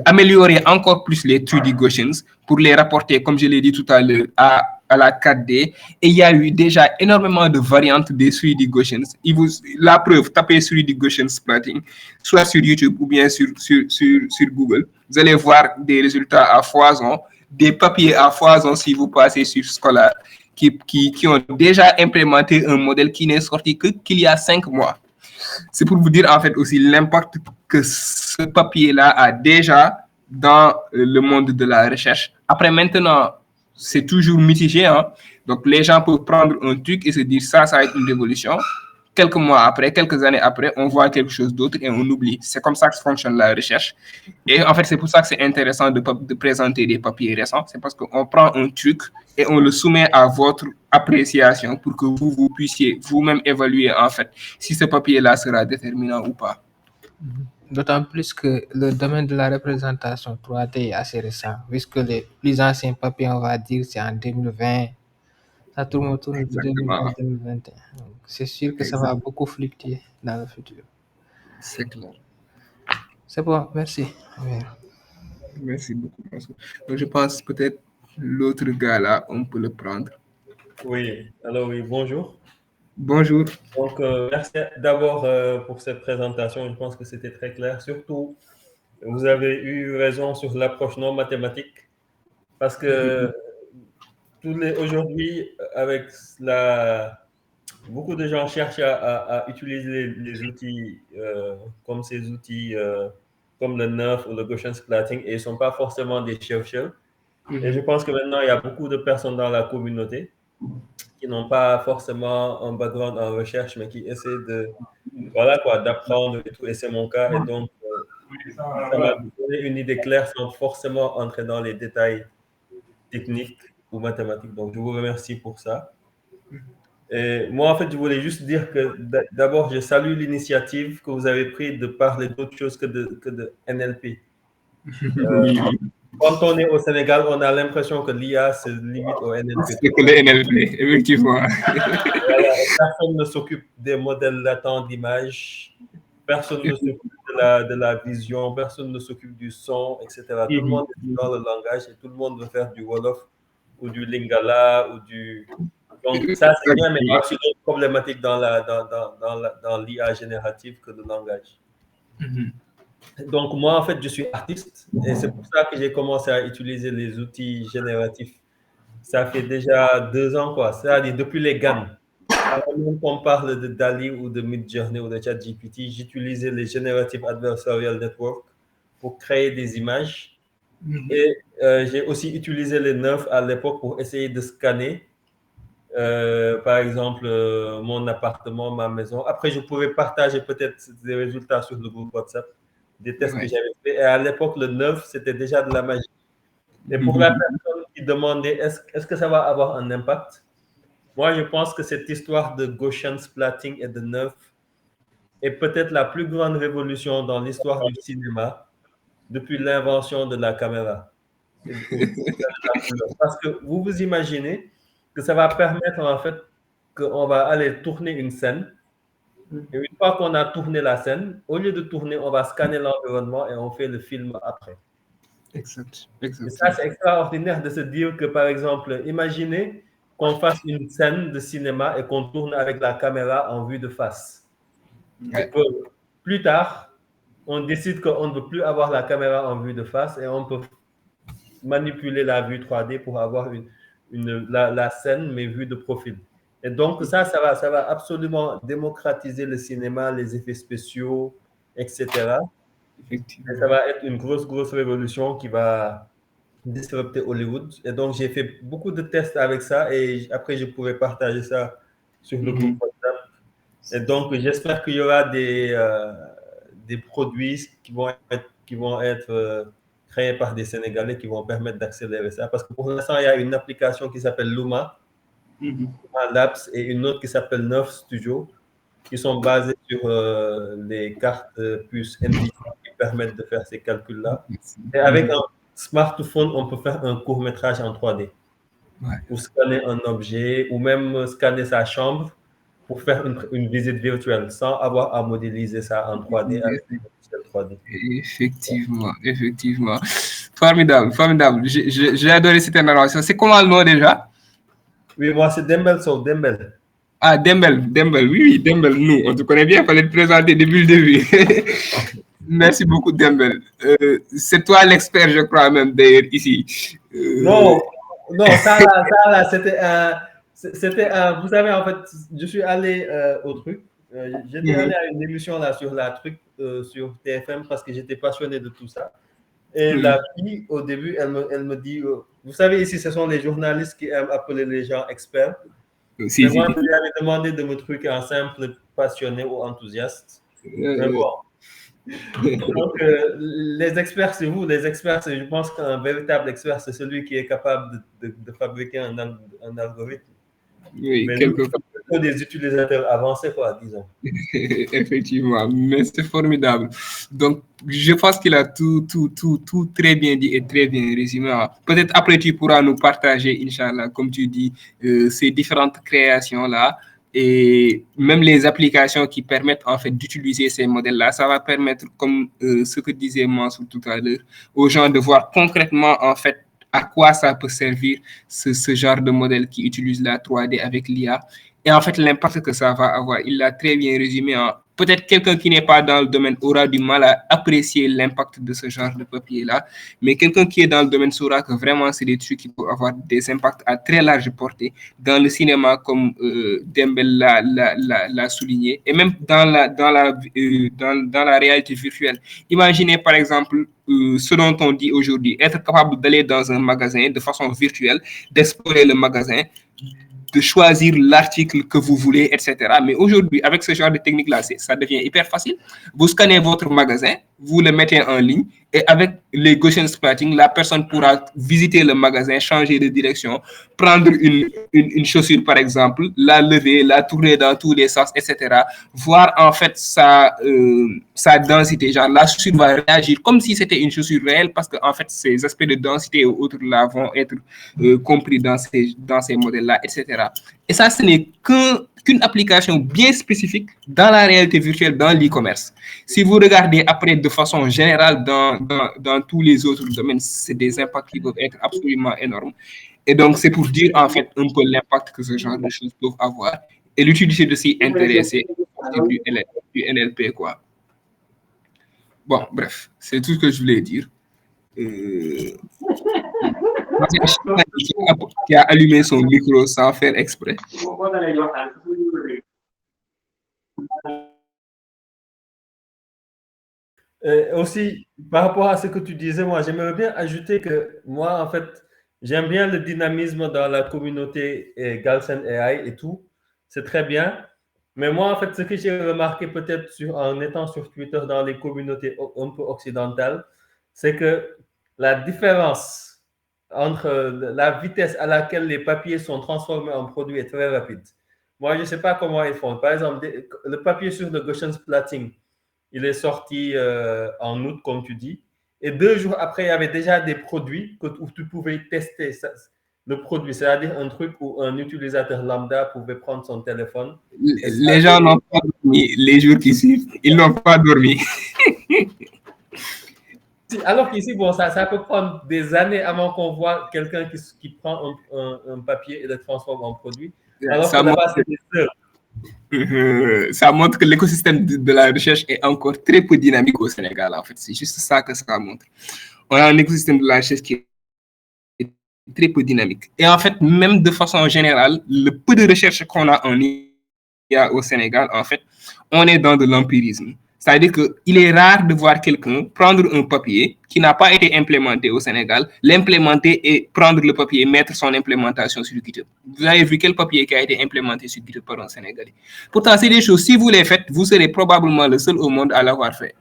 Speaker 1: améliorer encore plus les 3D Gaussians pour les rapporter, comme je l'ai dit tout à l'heure, à la 4D. Et il y a eu déjà énormément de variantes des 3D Gaussians. La preuve, tapez 3D Gaussian splatting, soit sur YouTube ou bien sur Google. Vous allez voir des résultats à foison, des papiers à foison si vous passez sur Scholar, qui ont déjà implémenté un modèle qui n'est sorti qu'il y a 5 mois. C'est pour vous dire en fait aussi l'impact que ce papier-là a déjà dans le monde de la recherche. Après, maintenant, c'est toujours mitigé. Hein? Donc, les gens peuvent prendre un truc et se dire ça va être une révolution. Quelques mois après, quelques années après, on voit quelque chose d'autre et on oublie. C'est comme ça que fonctionne la recherche. Et en fait, c'est pour ça que c'est intéressant de présenter des papiers récents. C'est parce qu'on prend un truc et on le soumet à votre appréciation pour que vous puissiez vous-même évaluer, en fait, si ce papier-là sera déterminant ou pas.
Speaker 2: D'autant plus que le domaine de la représentation 3D est assez récent, puisque les plus anciens papiers, on va dire, c'est en 2020. Ça tourne autour de 2020-2021. C'est sûr que ça va beaucoup fluctuer dans le futur.
Speaker 1: C'est clair.
Speaker 2: C'est bon, merci.
Speaker 1: Merci beaucoup. Donc, je pense peut-être l'autre gars là, on peut le prendre.
Speaker 4: Oui, alors oui, bonjour.
Speaker 1: Bonjour.
Speaker 4: Donc, merci d'abord pour cette présentation. Je pense que c'était très clair. Surtout, vous avez eu raison sur l'approche non mathématique parce que aujourd'hui, avec beaucoup de gens cherchent à utiliser les outils comme ces outils comme le Nerf ou le Gaussian Splatting et ils ne sont pas forcément des chefs. Et je pense que maintenant, il y a beaucoup de personnes dans la communauté qui n'ont pas forcément un background en recherche, mais qui essaient d'apprendre et tout. Et c'est mon cas. Et donc, ça m'a donné une idée claire sans forcément entrer dans les détails techniques ou mathématiques. Donc, je vous remercie pour ça. Et moi, en fait, je voulais juste dire que d'abord, je salue l'initiative que vous avez prise de parler d'autre chose que de NLP. Quand on est au Sénégal, on a l'impression que l'IA se limite au NLP.
Speaker 1: C'est que le NLP, effectivement.
Speaker 4: Voilà, personne ne s'occupe des modèles latents d'image, personne ne s'occupe de la vision, personne ne s'occupe du son, etc. Tout le monde est dans le langage et tout le monde veut faire du Wolof ou du Lingala ou du... Donc ça, c'est bien, mais il y a aussi d'autres problématiques dans l'IA générative que le langage. Donc moi, en fait, je suis artiste et c'est pour ça que j'ai commencé à utiliser les outils génératifs. Ça fait déjà 2 ans, quoi. C'est-à-dire depuis les GAN. Avant même qu'on parle de DALL-E ou de Midjourney ou de ChatGPT, j'utilisais les Generative Adversarial Network pour créer des images. Et j'ai aussi utilisé les Nerf à l'époque pour essayer de scanner, par exemple, mon appartement, ma maison. Après, je pouvais partager peut-être des résultats sur le groupe WhatsApp, des tests que j'avais fait. Et à l'époque, le Nerf, c'était déjà de la magie. Et pour la personne qui demandait est-ce que ça va avoir un impact, moi, je pense que cette histoire de Gaussian Splatting et de Nerf est peut-être la plus grande révolution dans l'histoire du cinéma depuis l'invention de la caméra. Parce que vous vous imaginez que ça va permettre en fait qu'on va aller tourner une scène. Et une fois qu'on a tourné la scène, au lieu de tourner, on va scanner l'environnement et on fait le film après.
Speaker 1: Exact.
Speaker 4: Et ça, c'est extraordinaire de se dire que, par exemple, imaginez qu'on fasse une scène de cinéma et qu'on tourne avec la caméra en vue de face. Et que plus tard, on décide qu'on ne veut plus avoir la caméra en vue de face et on peut manipuler la vue 3D pour avoir la scène, mais vue de profil. Et donc, ça va absolument démocratiser le cinéma, les effets spéciaux, etc. Et ça va être une grosse révolution qui va disrupter Hollywood. Et donc, j'ai fait beaucoup de tests avec ça et après, je pourrais partager ça sur le groupe WhatsApp. Et donc, j'espère qu'il y aura des produits qui vont être créés par des Sénégalais qui vont permettre d'accélérer ça. Parce que pour l'instant, il y a une application qui s'appelle Luma, Labs, et une autre qui s'appelle Nerf Studio, qui sont basées sur les cartes puces NVIDIA qui permettent de faire ces calculs-là. Et avec un smartphone, on peut faire un court-métrage en 3D. Pour scanner un objet ou même scanner sa chambre pour faire une visite virtuelle sans avoir à modéliser ça en 3D avec une 3D.
Speaker 1: Effectivement. Formidable. J'ai adoré cette intervention. C'est comment le nom déjà?
Speaker 4: Oui, moi c'est Dembel Sow, Dembel.
Speaker 1: Ah, Dembel, oui, Dembel, nous, on te connaît bien, il fallait te présenter depuis le début. Merci beaucoup, Dembel. C'est toi l'expert, je crois, même, d'ailleurs, ici.
Speaker 4: Non, ça là, c'était vous savez, en fait, je suis allé au truc. J'étais allé à une émission là sur TFM parce que j'étais passionné de tout ça. Et la fille, au début, elle me dit, vous savez, ici, ce sont les journalistes qui aiment appeler les gens experts. Moi, je lui avais demandé de me truquer en simple passionné ou enthousiaste. Mais bon. Donc, les experts, c'est vous. Les experts, je pense qu'un véritable expert, c'est celui qui est capable de fabriquer un algorithme.
Speaker 1: Oui,
Speaker 4: mais nous, des utilisateurs avancés, quoi, disons.
Speaker 1: Effectivement, mais c'est formidable. Donc, je pense qu'il a tout très bien dit et très bien résumé. Peut-être après, tu pourras nous partager, Inch'Allah, comme tu dis, ces différentes créations-là et même les applications qui permettent en fait d'utiliser ces modèles-là. Ça va permettre, comme ce que disait Mansour tout à l'heure, aux gens de voir concrètement en fait à quoi ça peut servir ce genre de modèle qui utilise la 3D avec l'IA. Et en fait, l'impact que ça va avoir, il l'a très bien résumé peut-être quelqu'un qui n'est pas dans le domaine aura du mal à apprécier l'impact de ce genre de papier-là, mais quelqu'un qui est dans le domaine saura que vraiment, c'est des trucs qui peuvent avoir des impacts à très large portée dans le cinéma, comme Dembel l'a souligné, et même dans la réalité virtuelle. Imaginez, par exemple, ce dont on dit aujourd'hui, être capable d'aller dans un magasin de façon virtuelle, d'explorer le magasin, de choisir l'article que vous voulez, etc. Mais aujourd'hui, avec ce genre de technique-là, ça devient hyper facile. Vous scannez votre magasin, vous le mettez en ligne, et avec les Gaussian splatting, la personne pourra visiter le magasin, changer de direction, prendre une chaussure, par exemple, la lever, la tourner dans tous les sens, etc. Voir en fait sa densité. Genre, la chaussure va réagir comme si c'était une chaussure réelle, parce que en fait, ces aspects de densité ou autres là vont être compris dans ces modèles-là, etc. Et ça, ce n'est qu'une application bien spécifique dans la réalité virtuelle, dans l'e-commerce. Si vous regardez après de façon générale dans tous les autres domaines, c'est des impacts qui peuvent être absolument énormes. Et donc, c'est pour dire en fait un peu l'impact que ce genre de choses peuvent avoir et l'utilité de s'y intéresser du NLP, quoi. Bon, bref, c'est tout ce que je voulais dire. Qui a allumé son micro sans faire exprès.
Speaker 4: Aussi, par rapport à ce que tu disais, moi, j'aimerais bien ajouter que moi, en fait, j'aime bien le dynamisme dans la communauté Galsen AI et tout. C'est très bien. Mais moi, en fait, ce que j'ai remarqué peut-être en étant sur Twitter dans les communautés un peu occidentales, c'est que la différence entre la vitesse à laquelle les papiers sont transformés en produits est très rapide. Moi, je ne sais pas comment ils font. Par exemple, le papier sur le Gaussian splatting, il est sorti en août, comme tu dis. Et 2 jours après, il y avait déjà des produits où tu pouvais tester le produit, c'est-à-dire un truc où un utilisateur lambda pouvait prendre son téléphone.
Speaker 1: Les gens n'ont pas dormi les jours qui suivent. Ils n'ont pas dormi.
Speaker 4: Alors qu'ici, bon, ça peut prendre des années avant qu'on voit quelqu'un qui prend un papier et le transforme en produit. Alors que là-bas, c'est des heures.
Speaker 1: Ça montre que l'écosystème de la recherche est encore très peu dynamique au Sénégal, en fait. C'est juste ça que ça montre. On a un écosystème de la recherche qui est très peu dynamique. Et en fait, même de façon générale, le peu de recherche qu'on a en IA au Sénégal, en fait, on est dans de l'empirisme. C'est-à-dire qu'il est rare de voir quelqu'un prendre un papier qui n'a pas été implémenté au Sénégal, l'implémenter et prendre le papier et mettre son implémentation sur GitHub. Vous avez vu quel papier qui a été implémenté sur GitHub par un Sénégalais. Pourtant, c'est des choses, si vous les faites, vous serez probablement le seul au monde à l'avoir fait.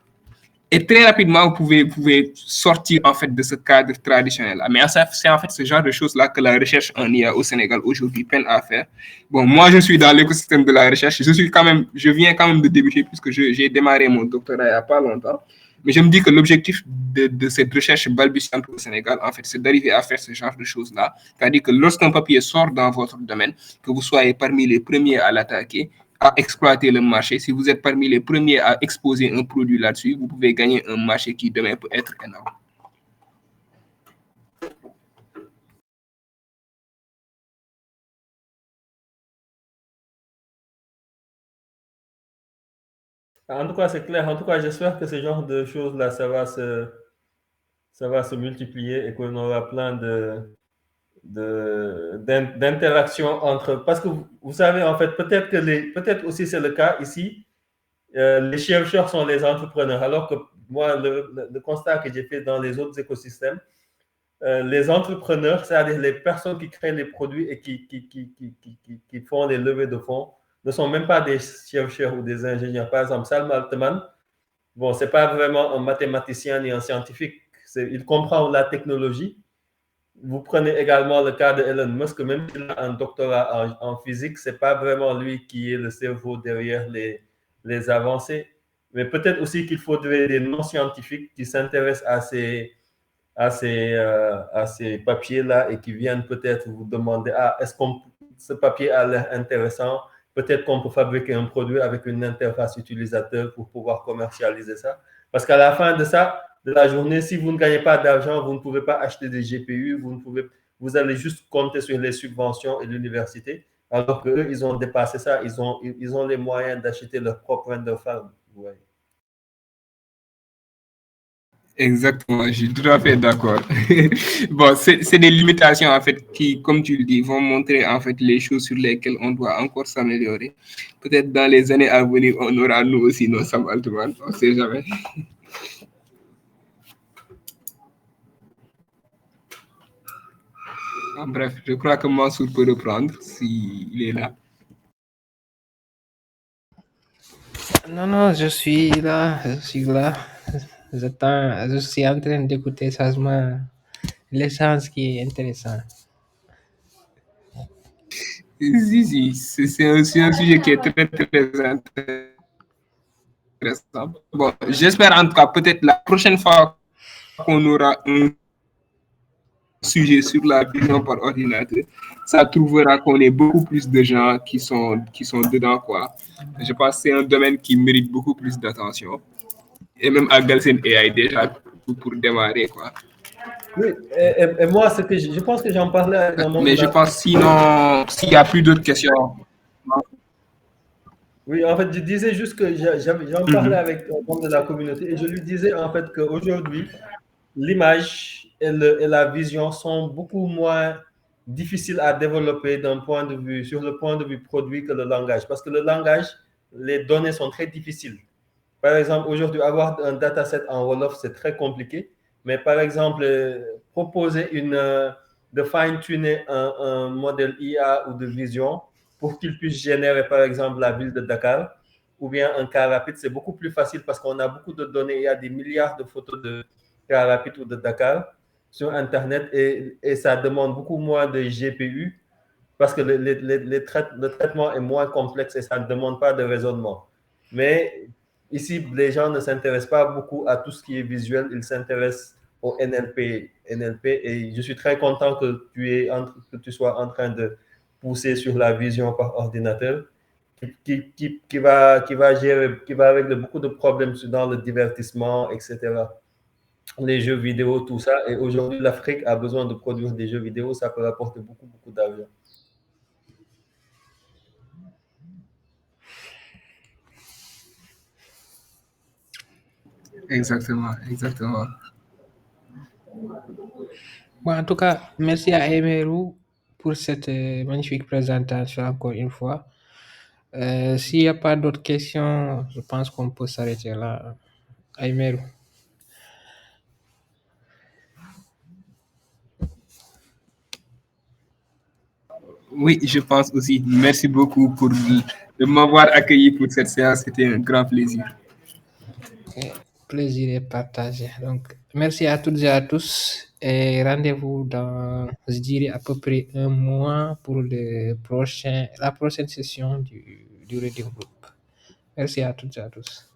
Speaker 1: Et très rapidement, vous pouvez sortir en fait de ce cadre traditionnel. Mais c'est en fait ce genre de choses-là que la recherche en IA au Sénégal aujourd'hui peine à faire. Bon, moi, je suis dans l'écosystème de la recherche. Je viens quand même de débuter puisque j'ai démarré mon doctorat il n'y a pas longtemps. Mais je me dis que l'objectif de cette recherche balbutiante au Sénégal, en fait, c'est d'arriver à faire ce genre de choses-là. C'est-à-dire que lorsqu'un papier sort dans votre domaine, que vous soyez parmi les premiers à l'attaquer, à exploiter le marché. Si vous êtes parmi les premiers à exposer un produit là-dessus, vous pouvez gagner un marché qui demain peut être énorme.
Speaker 4: En tout cas, c'est clair. En tout cas, j'espère que ce genre de choses-là, ça va se multiplier et qu'on aura plein d'interactions entre... Parce que vous savez, en fait, peut-être aussi c'est le cas ici, les chercheurs sont les entrepreneurs, alors que moi, le constat que j'ai fait dans les autres écosystèmes, les entrepreneurs, c'est-à-dire les personnes qui créent les produits et qui font les levées de fonds, ne sont même pas des chercheurs ou des ingénieurs. Par exemple, Sam Altman, bon, ce n'est pas vraiment un mathématicien ni un scientifique, il comprend la technologie. Vous prenez également le cas de Elon Musk, même s'il a un doctorat en physique, ce n'est pas vraiment lui qui est le cerveau derrière les avancées. Mais peut-être aussi qu'il faudrait des non-scientifiques qui s'intéressent à ces papiers-là et qui viennent peut-être vous demander est-ce que ce papier a l'air intéressant? Peut-être qu'on peut fabriquer un produit avec une interface utilisateur pour pouvoir commercialiser ça. Parce qu'à la fin de la journée, si vous ne gagnez pas d'argent, vous ne pouvez pas acheter des GPU, vous allez juste compter sur les subventions et l'université. Alors qu'eux, ils ont dépassé ça, ils ont les moyens d'acheter leur propre wind farm. Ouais.
Speaker 1: Exactement, je suis tout à fait d'accord. Bon, c'est des limitations, en fait, qui, comme tu le dis, vont montrer, en fait, les choses sur lesquelles on doit encore s'améliorer. Peut-être dans les années à venir, on aura nous aussi nos Sam Altman, on ne sait jamais. Bref, je crois que Mansour peut reprendre s'il est là.
Speaker 2: Non, je suis là. Je suis en train d'écouter sagement l'essence qui est intéressant.
Speaker 1: Si, c'est un sujet qui est très, très intéressant. Bon, j'espère en tout cas, peut-être la prochaine fois qu'on aura un sujet sur la vision par ordinateur, ça trouvera qu'on est beaucoup plus de gens qui sont dedans, quoi. Je pense que c'est un domaine qui mérite beaucoup plus d'attention. Et même à Galsen AI déjà, pour démarrer, quoi.
Speaker 4: Oui, et moi, je pense que j'en parlais avec un membre
Speaker 1: Mais
Speaker 4: de
Speaker 1: je
Speaker 4: la...
Speaker 1: pense sinon, s'il n'y a plus d'autres questions.
Speaker 4: Oui, en fait, je disais juste que j'en parlais avec un membre de la communauté et je lui disais en fait qu'aujourd'hui, l'image et la vision sont beaucoup moins difficiles à développer sur le point de vue produit que le langage. Parce que le langage, les données sont très difficiles. Par exemple, aujourd'hui, avoir un dataset en Wolof, c'est très compliqué. Mais par exemple, proposer de fine-tuner un modèle IA ou de vision pour qu'il puisse générer, par exemple, la ville de Dakar ou bien un car rapide, c'est beaucoup plus facile parce qu'on a beaucoup de données. Il y a des milliards de photos de car rapide ou de Dakar sur Internet et ça demande beaucoup moins de GPU parce que le traitement est moins complexe et ça ne demande pas de raisonnement. Mais ici, les gens ne s'intéressent pas beaucoup à tout ce qui est visuel, ils s'intéressent au NLP, et je suis très content que tu sois en train de pousser sur la vision par ordinateur qui va régler beaucoup de problèmes dans le divertissement, etc. Les jeux vidéo, tout ça. Et aujourd'hui, l'Afrique a besoin de produire des jeux vidéo, ça peut rapporter beaucoup, beaucoup d'argent.
Speaker 1: Exactement, exactement.
Speaker 2: Bon, en tout cas, merci à Emeru pour cette magnifique présentation encore une fois. S'il n'y a pas d'autres questions, je pense qu'on peut s'arrêter là. Emeru.
Speaker 1: Oui, je pense aussi. Merci beaucoup de m'avoir accueilli pour cette séance. C'était un grand plaisir.
Speaker 2: Plaisir est partagé. Donc, merci à toutes et à tous. Et rendez-vous dans, je dirais, à peu près un mois pour la prochaine session du Reading Group. Merci à toutes et à tous.